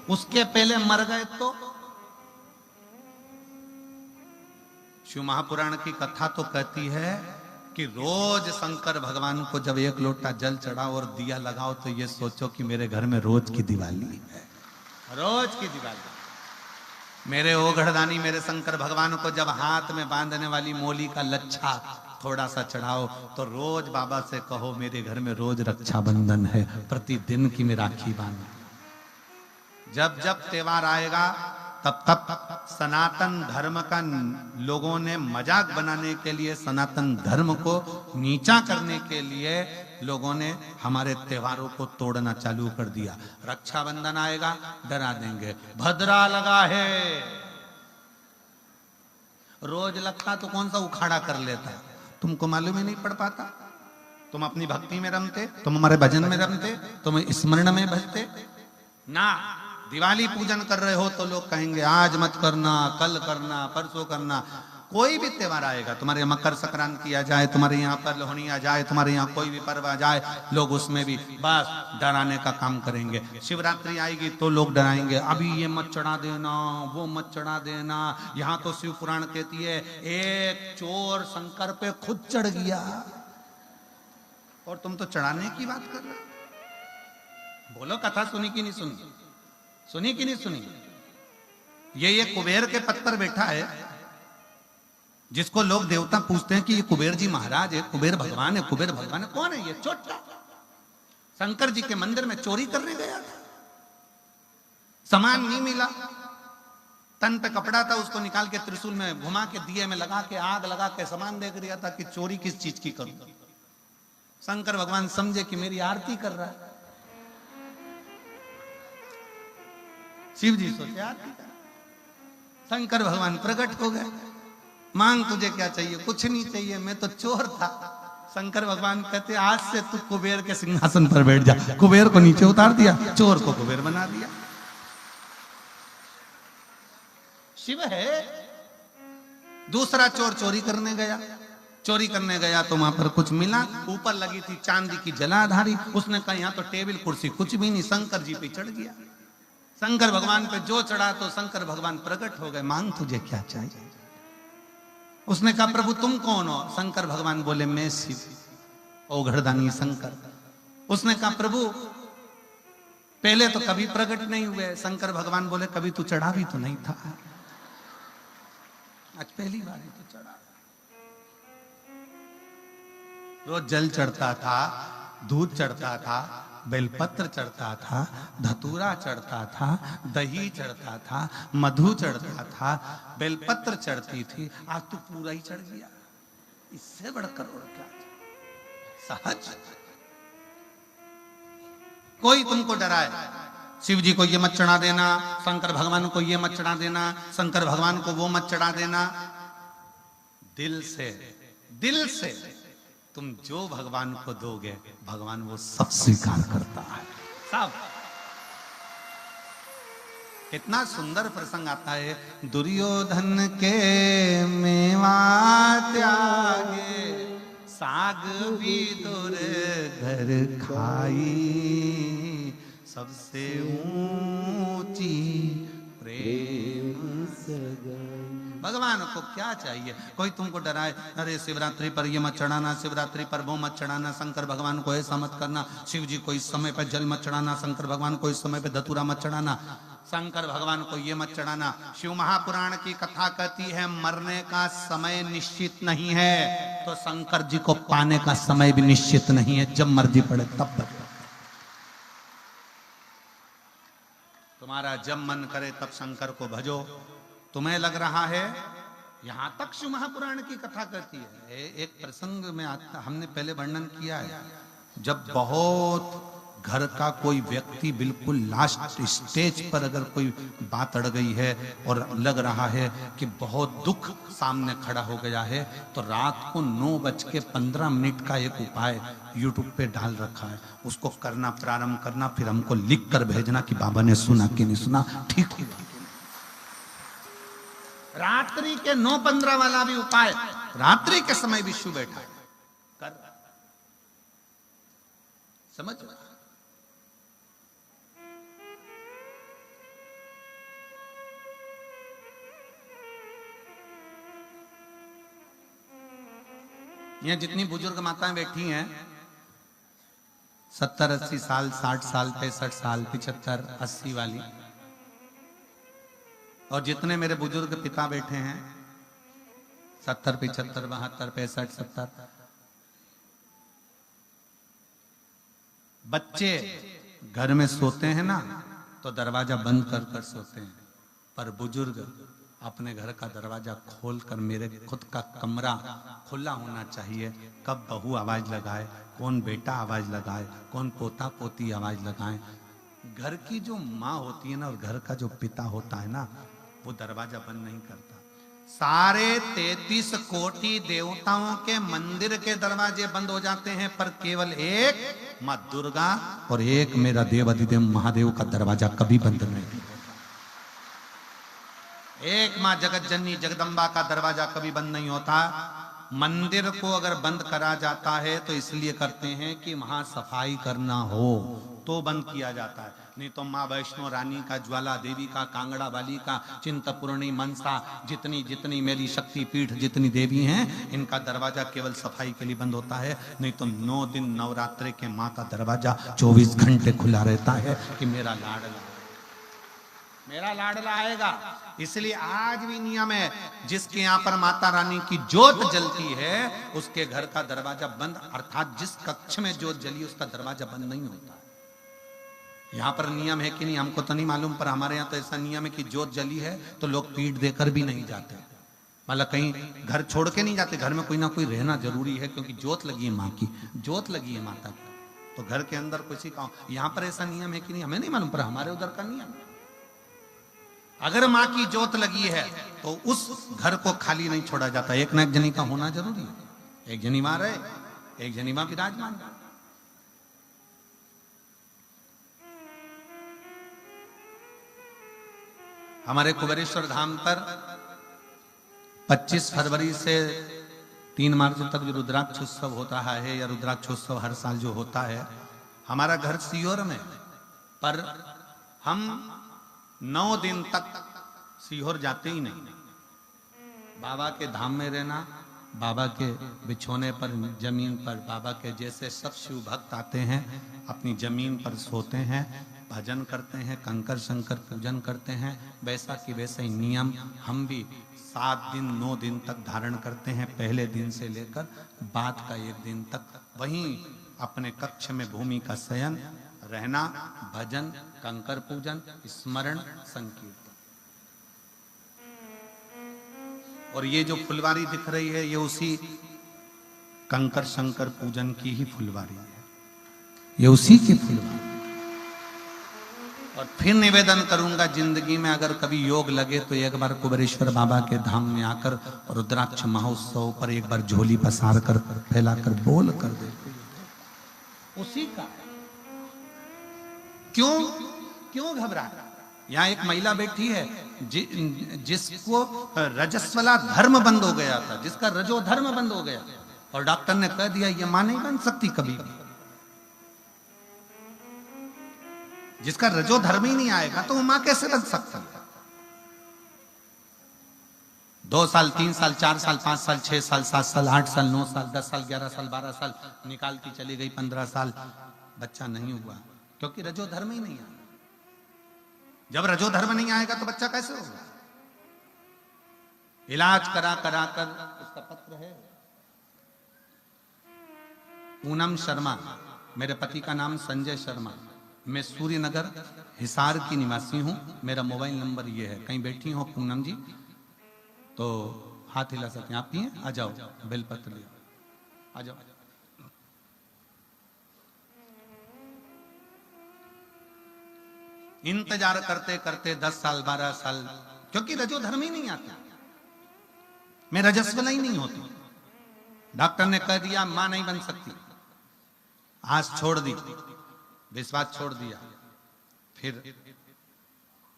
उसके पहले मर गए तो। शिव महापुराण की कथा तो कहती है कि रोज शंकर भगवान को जब एक लोटा जल चढ़ाओ और दिया लगाओ तो ये सोचो कि मेरे घर में रोज की दिवाली है, रोज की दिवाली। मेरे ओघड़दानी मेरे शंकर भगवान को जब हाथ में बांधने वाली मोली का लच्छा थोड़ा सा चढ़ाओ तो रोज बाबा से कहो मेरे घर में रोज रक्षाबंधन है, प्रतिदिन की मैं राखी बांध। जब जब त्योहार आएगा तब तब सनातन धर्म का लोगों ने मजाक बनाने के लिए, सनातन धर्म को नीचा करने के लिए लोगों ने हमारे त्योहारों को तोड़ना चालू कर दिया। रक्षाबंधन आएगा डरा देंगे, भद्रा लगा है। रोज लगता तो कौन सा उखाड़ा कर लेता, तुमको मालूम ही नहीं पड़ पाता। तुम अपनी भक्ति में रमते, तुम हमारे भजन में रमते, तुम स्मरण में भजते ना। दिवाली पूजन कर रहे हो तो लोग कहेंगे आज मत करना, कल करना, परसों करना। कोई भी त्योहार आएगा, तुम्हारे यहाँ मकर संक्रांति आ जाए, तुम्हारे यहाँ पर लोहड़ी आ जाए, तुम्हारे यहाँ कोई भी पर्व आ जाए, लोग उसमें भी बस डराने का काम करेंगे। शिवरात्रि आएगी तो लोग डराएंगे, अभी ये मत चढ़ा देना, वो मत चढ़ा देना। यहाँ तो शिव पुराण कहती है एक चोर शंकर पे खुद चढ़ गया और तुम तो चढ़ाने की बात कर रहे। बोलो कथा सुनी कि नहीं सुनी, सुनी कि नहीं सुनी? ये कुबेर के पद पर बैठा है जिसको लोग देवता पूछते हैं कि ये कुबेर जी महाराज है, कुबेर भगवान है, कुबेर भगवान है। कौन है ये? छोटा शंकर जी के मंदिर में चोरी करने गया था, सामान नहीं मिला, तन पे कपड़ा था, उसको निकाल के त्रिशूल में घुमा के दिए में लगा के आग लगा के सामान देख रहा था कि चोरी किस चीज की करूं। शंकर भगवान समझे कि मेरी आरती कर रहा है। शिव जी सोचे आरती कर। शंकर भगवान प्रकट हो गए, मांग तुझे क्या चाहिए? कुछ नहीं चाहिए, मैं तो चोर था। शंकर भगवान कहते आज से तू कुबेर के सिंहासन पर बैठ जा। कुबेर को नीचे उतार दिया, चोर को कुबेर बना दिया। शिव है। दूसरा चोर चोरी करने गया, चोरी करने गया तो वहां पर कुछ मिला, ऊपर लगी थी चांदी की जलाधारी। उसने कहा यहाँ तो टेबल कुर्सी कुछ भी नहीं, शंकर जी पे चढ़ गया। शंकर भगवान पे जो चढ़ा तो शंकर भगवान प्रकट हो गए, मांग तुझे क्या चाहिए? उसने कहा प्रभु तुम कौन हो? शंकर भगवान बोले मैं शिव, ओघड़दानी शंकर। उसने कहा प्रभु पहले तो कभी प्रकट नहीं हुए। शंकर भगवान बोले कभी तू चढ़ा भी तो नहीं था, आज पहली बार ही तो चढ़ा। रोज जल चढ़ता था, दूध चढ़ता था, बेलपत्र चढ़ता था, धतूरा चढ़ता था, दही चढ़ता था, मधु चढ़ता था, बेलपत्र चढ़ती थी। आज तो पूरा ही चढ़ गया, इससे बढ़कर और क्या? सहज। कोई तुमको डराए, शिव जी को ये मत चढ़ा देना, शंकर भगवान को ये मत चढ़ा देना, शंकर भगवान को वो मत चढ़ा देना। दिल से तुम जो भगवान को दोगे भगवान वो सब स्वीकार करता है, सब। इतना सुंदर प्रसंग आता है, दुर्योधन के मेवा त्यागे, साग भी दूर घर खाई, सबसे ऊंची प्रेम सगाई। भगवान को क्या चाहिए? कोई तुमको डराए, अरे शिवरात्रि पर ये मत चढ़ाना, शिवरात्रि पर वो मत चढ़ाना, शंकर भगवान को ऐसा मत करना, शिव जी को इस समय पे जल मत चढ़ाना, शंकर भगवान को इस समय पे धतूरा मत चढ़ाना, शंकर भगवान को ये मत चढ़ाना। शिव महापुराण की कथा कहती है मरने का समय निश्चित नहीं है, तो शंकर जी को पाने का समय भी निश्चित नहीं है, जब मर्जी पड़े तब। तुम्हारा जब मन करे तब शंकर को भजो। तुम्हें लग रहा है, यहां तक शिव महापुराण की कथा कहती है। एक प्रसंग में आता, हमने पहले वर्णन किया है, जब बहुत घर का कोई व्यक्ति बिल्कुल लास्ट स्टेज पर अगर कोई बात अड़ गई है और लग रहा है कि बहुत दुख सामने खड़ा हो गया है, तो रात को 9:15 का एक उपाय यूट्यूब पे डाल रखा है, उसको करना प्रारंभ करना, फिर हमको लिख कर भेजना कि बाबा ने सुना कि नहीं सुना, ठीक है। रात्रि के 9:15 वाला भी उपाय रात्रि के समय विष्णु बैठा है कर, समझ रहा? यहां जितनी बुजुर्ग माताएं बैठी हैं, 70-80 साल, 60 साल, 65 साल, 75, 80 वाली, और जितने मेरे बुजुर्ग पिता बैठे हैं 70, 75, 72, 65, 70, बच्चे घर में सोते हैं ना तो दरवाजा बंद कर कर सोते हैं, पर बुजुर्ग अपने घर का दरवाजा खोलकर, मेरे खुद का कमरा खुला होना चाहिए, कब बहू आवाज लगाए, कौन बेटा आवाज लगाए, कौन पोता पोती आवाज लगाए, घर की जो माँ होती है ना और घर का जो पिता होता है ना, वो दरवाजा बंद नहीं करता। सारे 33 कोटि देवताओं के मंदिर के दरवाजे बंद हो जाते हैं, पर केवल एक माँ दुर्गा और एक मेरा देव अधिदेव महादेव का दरवाजा कभी बंद नहीं। एक माँ जगत जननी जगदम्बा का दरवाजा कभी बंद नहीं होता। मंदिर को अगर बंद करा जाता है तो इसलिए करते हैं कि वहां सफाई करना हो तो बंद किया जाता है, नहीं तो माँ वैष्णो रानी का, ज्वाला देवी का, कांगड़ा वाली का, चिंतपूर्णी, मनसा, जितनी जितनी मेरी शक्ति पीठ जितनी देवी हैं, इनका दरवाजा केवल सफाई के लिए बंद होता है, नहीं तो 9 दिन नवरात्रि के माँ का दरवाजा 24 घंटे खुला रहता है कि मेरा लाडला आएगा। इसलिए आज भी नियम है, जिसके यहाँ पर माता रानी की ज्योत जलती है उसके घर का दरवाजा बंद, अर्थात जिस कक्ष में ज्योत जली उसका दरवाजा बंद नहीं होता। यहाँ पर नियम है कि नहीं हमको तो नहीं मालूम, पर हमारे यहाँ तो ऐसा नियम है कि ज्योत जली है तो लोग पीठ देकर भी नहीं जाते, मतलब कहीं घर छोड़ के नहीं जाते, घर में कोई ना कोई रहना जरूरी है, क्योंकि ज्योत लगी है माँ की, ज्योत लगी है माता की, तो घर के अंदर किसी का, यहाँ पर ऐसा नियम है कि नहीं हमें नहीं मालूम, पर हमारे उधर का नियम है। अगर माँ की ज्योत लगी है तो उस घर को खाली नहीं छोड़ा जाता, एक न एक जनी का होना जरूरी है, एक जनी मां रहे, एक जनी मां विराजमान। हमारे कुबेरेश्वर धाम पर 25 फरवरी से 3 मार्च तक जो रुद्राक्ष उत्सव होता है, या रुद्राक्ष उत्सव हर साल जो होता है, हमारा घर सीहोर में, पर हम 9 दिन तक सीहोर जाते ही नहीं। बाबा के धाम में रहना, बाबा के बिछोने पर, जमीन पर, बाबा के जैसे सब शिव भक्त आते हैं अपनी जमीन पर सोते हैं, भजन करते हैं, कंकर शंकर पूजन करते हैं, वैसा कि वैसा ही नियम हम भी 7 दिन 9 दिन तक धारण करते हैं, पहले दिन से लेकर बाद का 1 दिन तक। वहीं अपने कक्ष में भूमि का शयन, रहना, भजन, कंकर पूजन, स्मरण, संकीर्तन। और ये जो फुलवारी दिख रही है ये उसी कंकर शंकर पूजन की ही फुलवारी है, ये उसी की फुलवारी। और फिर निवेदन करूंगा, जिंदगी में अगर कभी योग लगे तो एक बार कुबेरेश्वर बाबा के धाम में आकर रुद्राक्ष महोत्सव पर एक बार झोली पसार कर, फैलाकर बोल कर दे, उसी का। क्यों घबरा? यहाँ एक महिला बैठी है जिसको रजस्वला धर्म बंद हो गया था, जिसका रजो धर्म बंद हो गया, और डॉक्टर ने कह दिया ये मां नहीं बन सकती कभी भी। जिसका रजो धर्म ही नहीं आएगा तो वो मां कैसे बन सकती है? 2 साल, 3 साल, 4 साल, 5 साल, 6 साल, 7 साल, 8 साल, 9 साल, 10 साल, 11 साल, 12 साल निकालती चली गई, 15 साल बच्चा नहीं हुआ, क्योंकि रजो धर्म ही नहीं आया। जब रजो धर्म नहीं आएगा तो बच्चा कैसे होगा? इलाज करा कर उसका पत्र है। पूनम शर्मा, मेरे पति का नाम संजय शर्मा, मैं सूर्यनगर हिसार की निवासी हूं, मेरा मोबाइल नंबर ये है। कहीं बैठी हो पूनम जी तो हाथ हिला सकते हैं, आप ही हैं? आ जाओ, बेलपत्र ले आ जाओ। इंतजार करते करते 10 साल 12 साल, क्योंकि रजोधर्म ही नहीं आता, मैं रजस्वला ही नहीं होती। डॉक्टर ने कह दिया मां नहीं बन सकती, आस छोड़ दी, विश्वास छोड़ दिया। फिर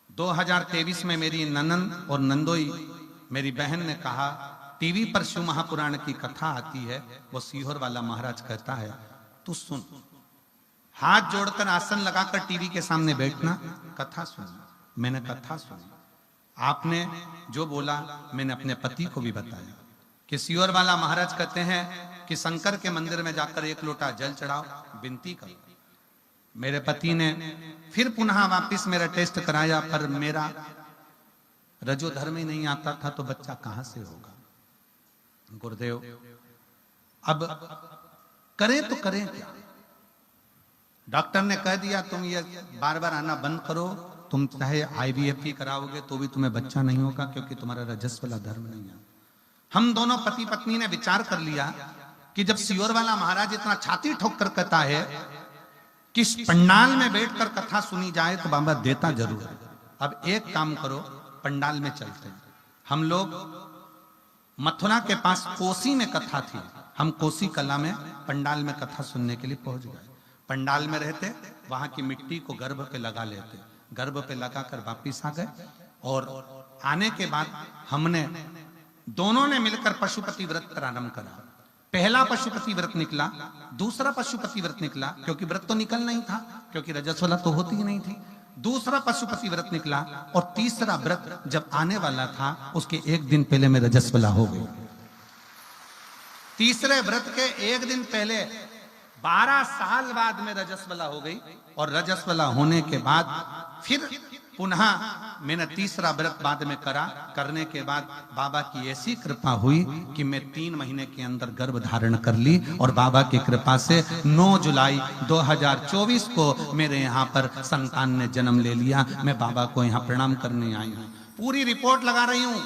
2023 में मेरी ननन और नंदोई मेरी बहन ने कहा टीवी पर शिव महापुराण की कथा आती है, वो सीहोर वाला महाराज कहता है तू सुन, हाथ जोड़कर आसन लगाकर टीवी के सामने बैठना, कथा सुनना। मैंने कथा सुनी, आपने जो बोला मैंने अपने पति को भी बताया कि सीहोर वाला महाराज कहते हैं कि शंकर के मंदिर में जाकर 1 लोटा जल चढ़ाओ, विनती करो। मेरे पति ने फिर पुनः वापस मेरा टेस्ट कराया, पर मेरा रजोधर्म ही नहीं आता था, तो बच्चा कहां से होगा। गुरुदेव अब करें तो करें क्या। डॉक्टर ने कह दिया तुम ये बार बार आना बंद करो, तुम चाहे IVF ही कराओगे तो भी तुम्हें बच्चा नहीं होगा, क्योंकि तुम्हारा रजस्वला धर्म नहीं है। हम दोनों पति पत्नी ने विचार कर लिया कि जब सीहोर वाला महाराज इतना छाती ठोक कर कहता है कि पंडाल में बैठकर कथा सुनी जाए तो बाबा देता जरूर है। अब एक काम करो, पंडाल में चलते हैं। हम लोग मथुरा के पास कोसी में कथा थी, हम कोसी कला में पंडाल में कथा सुनने के लिए पहुंच गए। पंडाल में रहते, वहां की मिट्टी को गर्भ पे लगा लेते, गर्भ पे लगाकर वापिस आ गए। और आने के बाद हमने दोनों ने मिलकर पशुपति व्रत प्रारंभ करा। पहला पशुपति व्रत निकला, दूसरा पशुपति व्रत निकला, क्योंकि व्रत तो निकल नहीं था, क्योंकि रजस्वला तो होती ही नहीं थी। दूसरा पशुपति व्रत निकला और तीसरा व्रत जब आने वाला था उसके 1 दिन पहले मैं रजस्वला हो गई। तीसरे व्रत के 1 दिन पहले 12 साल बाद में रजस्वला हो गई। और रजस्वला होने के बाद फिर पुनः मैंने तीसरा व्रत बाद में करा। करने के बाद बाबा की ऐसी कृपा हुई कि मैं 3 महीने के अंदर गर्भ धारण कर ली। और बाबा की कृपा से 9 जुलाई 2024 को मेरे यहाँ पर संतान ने जन्म ले लिया। मैं बाबा को यहाँ प्रणाम करने आई हूँ। पूरी रिपोर्ट लगा रही हूँ,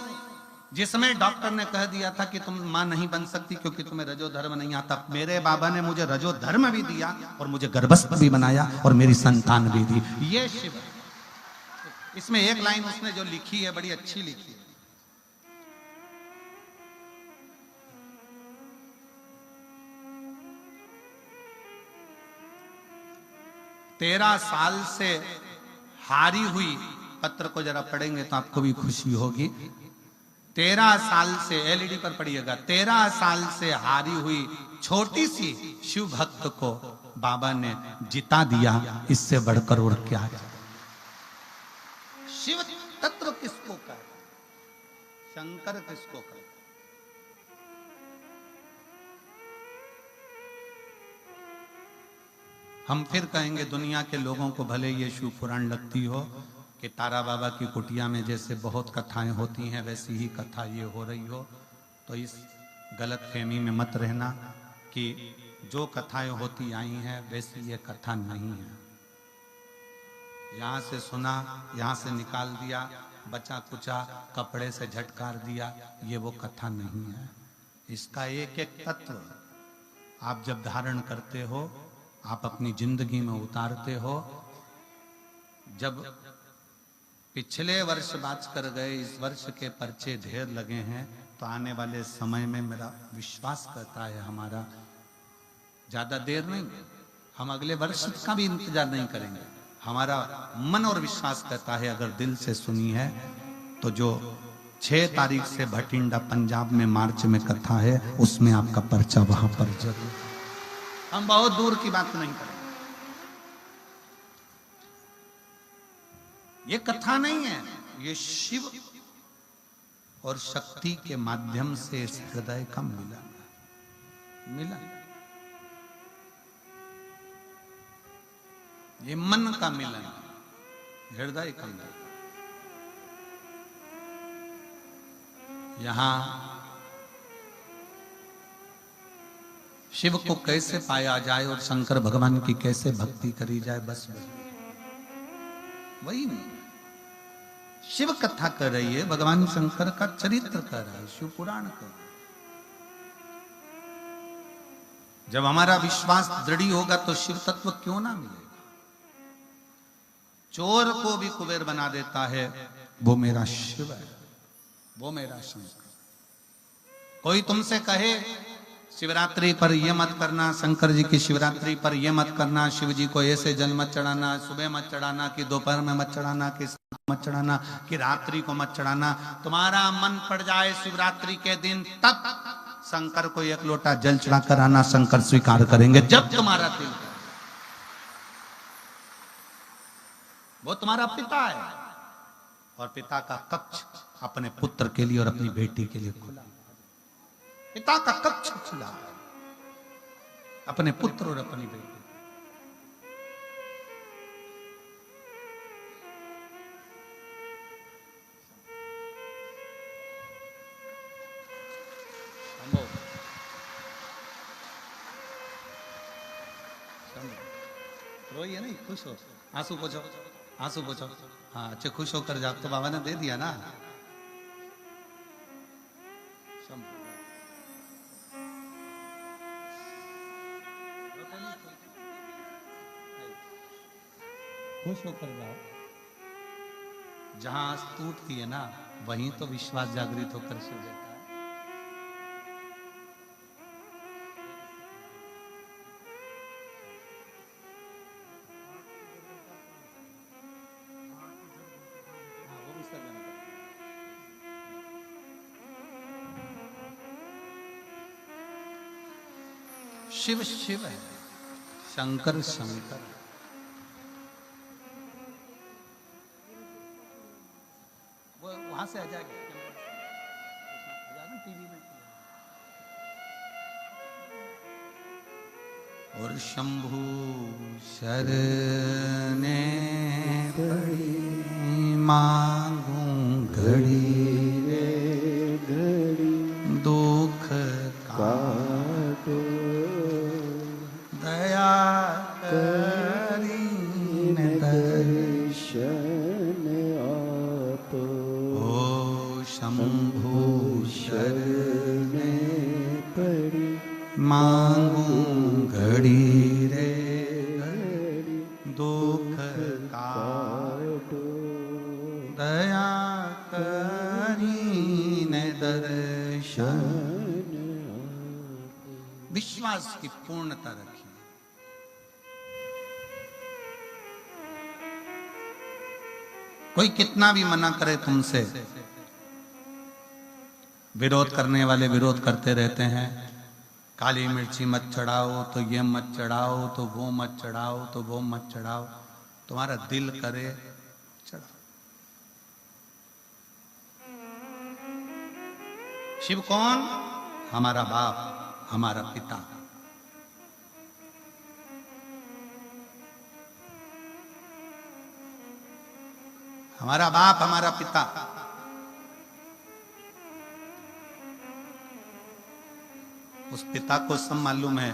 जिसमें डॉक्टर ने कह दिया था कि तुम मां नहीं बन सकती क्योंकि तुम्हें रजोधर्म नहीं आता। मेरे बाबा ने मुझे रजोधर्म भी दिया और मुझे गर्भस्थ भी बनाया और मेरी संतान भी दी। ये शिव। इसमें एक लाइन उसने जो लिखी है बड़ी अच्छी लिखी है। तेरह साल से हारी हुई, पत्र को जरा पढ़ेंगे तो आपको भी खुशी होगी। 13 साल से, LED पर पढ़िएगा, 13 साल से हारी हुई छोटी सी शिव भक्त को बाबा ने जिता दिया। इससे बढ़कर और क्या है। शिव तत्व किसको कहते, शंकर किसको कहते। हम फिर कहेंगे दुनिया के लोगों को भले ये शिव पुराण लगती हो कि तारा बाबा की कुटिया में जैसे बहुत कथाएं होती हैं वैसी ही कथा ये हो रही हो, तो इस गलत फहमी में मत रहना कि जो कथाएं होती आई हैं वैसी ये कथा नहीं है। यहाँ से सुना, यहाँ से निकाल दिया, बचा कुचा कपड़े से झटकार दिया, ये वो कथा नहीं है। इसका एक एक तत्व आप जब धारण करते हो, आप अपनी जिंदगी में उतारते हो। जब पिछले वर्ष बात कर गए, इस वर्ष के पर्चे ढेर लगे हैं, तो आने वाले समय में मेरा विश्वास करता है हमारा ज्यादा देर नहीं, हम अगले वर्ष का भी इंतजार नहीं करेंगे। हमारा मन और विश्वास कहता है अगर दिल से सुनी है तो जो 6 तारीख से भटिंडा पंजाब में मार्च में कथा है उसमें आपका पर्चा वहां पर जरूर। हम बहुत दूर की बात नहीं करेंगे। ये कथा नहीं है, ये शिव और शक्ति के माध्यम से इस हृदय का मिलन, ये मन का मिलन, हृदय का मिलन। यहां शिव को कैसे पाया जाए और शंकर भगवान की कैसे भक्ति करी जाए, बस वही नहीं। शिव कथा कर रही है, भगवान शंकर का चरित्र कर रहा है, शिव पुराण कर रहा है। जब हमारा विश्वास दृढ़ होगा तो शिव तत्व क्यों ना मिलेगा। चोर को भी कुबेर बना देता है, वो मेरा शिव है, वो मेरा शंकर। कोई तुमसे कहे शिवरात्रि पर ये मत करना, शंकर जी की शिवरात्रि पर ये मत करना, शिव जी को ऐसे जल मत चढ़ाना, सुबह मत चढ़ाना, कि दोपहर में मत चढ़ाना, कि मत चढ़ाना, कि रात्रि को मत चढ़ाना, तुम्हारा मन पड़ जाए शिवरात्रि के दिन, तब शंकर को एक लोटा जल चढ़ाकर आना, शंकर स्वीकार करेंगे। जब तुम्हारा दिल, वो तुम्हारा पिता है, और पिता का कक्ष अपने पुत्र के लिए और अपनी बेटी के लिए खुला, पिता का कक्ष खुला अपने पुत्र और अपनी बेटी। रोइए नहीं, खुश हो, आंसू पोछो, आंसू पोछो। हाँ, अच्छे खुश होकर जाओ, तो बाबा ने दे दिया ना। खुश होकर जाओ। जहां आस टूटती है ना, वहीं तो विश्वास जागृत होकर शिव देता है। शिव शिव है, शंकर शंकर। वो वहां से आ जाएगा टीवी में। और शंभु शरणे पड़ी, मांगू घड़ी रे घड़ी, दुख काटो, दया करीन दर्शन आपो। ओ शंभु शरणे पड़ी, मांगू घड़ी रे घड़ी, दुख काटो, दया करीन दर्शन। विश्वास की पूर्णता रखिए। कोई कितना भी मना करे तुमसे, विरोध करने वाले विरोध करते रहते हैं। काली मिर्ची मत चढ़ाओ, तो ये मत चढ़ाओ, तो वो मत चढ़ाओ, तो वो मत चढ़ाओ। तुम्हारा दिल करे चढ़ाओ। शिव कौन? हमारा बाप, हमारा पिता। हमारा बाप, हमारा पिता। उस पिता को सब मालूम है,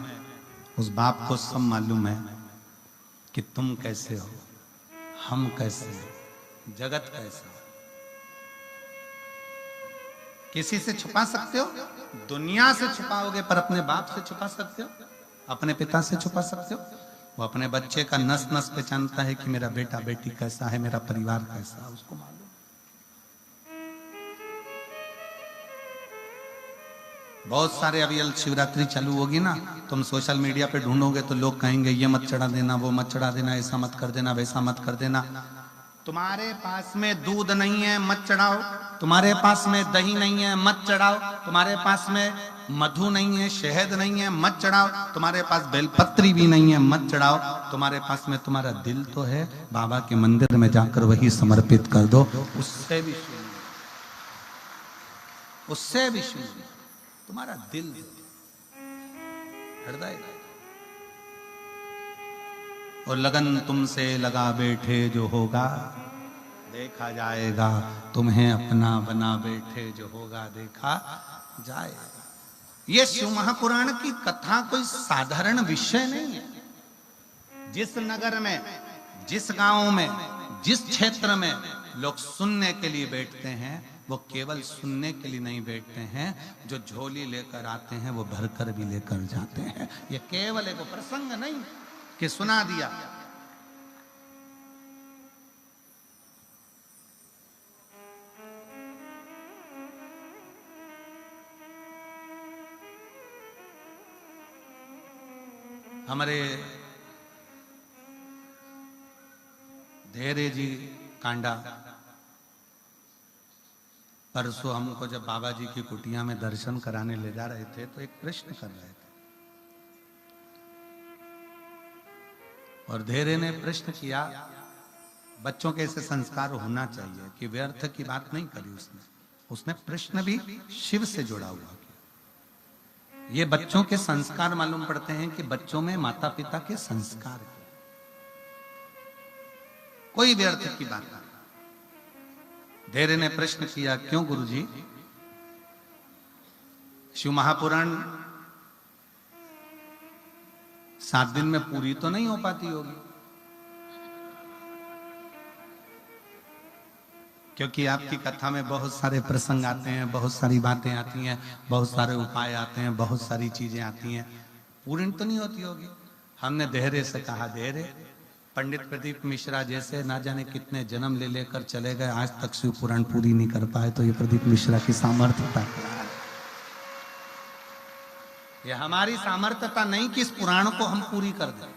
उस बाप को सब मालूम है कि तुम कैसे हो, हम कैसे हैं, जगत कैसे हो। किसी से छुपा सकते हो? दुनिया से छुपाओगे, पर अपने बाप से छुपा सकते हो? अपने पिता से छुपा सकते हो? वो अपने बच्चे का नस नस पहचानता है कि मेरा बेटा बेटी कैसा है, मेरा परिवार कैसा है, उसको मालूम। बहुत सारे, अभी शिवरात्रि चालू होगी ना, तुम सोशल मीडिया पे ढूंढोगे तो लोग कहेंगे ये मत चढ़ा देना, वो मत चढ़ा देना, ऐसा मत कर देना, वैसा मत कर देना। तुम्हारे पास में दूध नहीं है, मत चढ़ाओ। तुम्हारे पास में दही नहीं है, मत चढ़ाओ। तुम्हारे पास में मधु नहीं है, शहद नहीं है, मत चढ़ाओ। तुम्हारे पास बेलपत्री भी नहीं है, मत चढ़ाओ। तुम्हारे पास में तुम्हारा दिल तो है, बाबा के मंदिर में जाकर वही समर्पित कर दो। उससे भी सुनिए, उससे भी सुनिए, तुम्हारा दिल, हृदय। और लगन तुमसे लगा बैठे जो होगा देखा जाएगा, तुम्हें अपना बना बैठे जो होगा देखा जाएगा। ये शिव महापुराण की कथा कोई साधारण विषय नहीं है। जिस नगर में, जिस गांव में, जिस क्षेत्र में लोग सुनने के लिए बैठते हैं, वो केवल सुनने के लिए नहीं बैठते हैं, जो झोली लेकर आते हैं वो भरकर भी लेकर जाते हैं। ये केवल एक प्रसंग नहीं कि सुना दिया। हमारे धैर्य जी कांडा परसों हमको जब बाबा जी की कुटिया में दर्शन कराने ले जा रहे थे तो एक प्रश्न कर रहे थे और धैर्य ने प्रश्न किया, बच्चों के ऐसे संस्कार होना चाहिए कि व्यर्थ की बात नहीं करी उसने प्रश्न भी शिव से जोड़ा हुआ किया। ये बच्चों के संस्कार मालूम पड़ते हैं कि बच्चों में माता पिता के संस्कार है, कोई व्यर्थ की बात नहीं। धैर्य ने प्रश्न किया, क्यों गुरुजी? शिव महापुराण 7 दिन में पूरी तो नहीं हो पाती होगी, क्योंकि आपकी कथा में बहुत सारे प्रसंग आते हैं, बहुत सारी बातें आती हैं, बहुत सारे उपाय आते हैं, बहुत सारी चीजें आती हैं, पूर्ण तो नहीं होती होगी। हमने धैर्य से कहा, धैर्य पंडित प्रदीप मिश्रा जैसे ना जाने कितने जन्म ले लेकर चले गए, आज तक शिव पुराण पूरी नहीं कर पाए, तो ये प्रदीप मिश्रा की सामर्थ्यता क्या है? ये हमारी सामर्थ्यता नहीं कि इस पुराण को हम पूरी कर दें।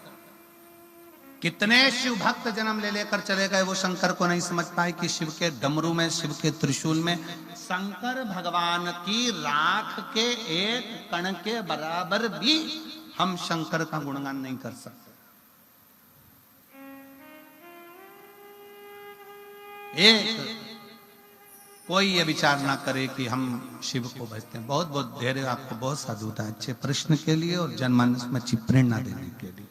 कितने शिव भक्त जन्म ले लेकर चले गए, वो शंकर को नहीं समझ पाए कि शिव के डमरू में, शिव के त्रिशूल में शंकर भगवान की राख के एक कण के बराबर भी हम शंकर का गुणगान नहीं कर सकते। एक कोई ये विचार ना करे कि हम शिव को भजते हैं। बहुत बहुत धैर्य, आपको बहुत साधुता, अच्छे प्रश्न के लिए और जनमानस में अच्छी प्रेरणा देने के लिए।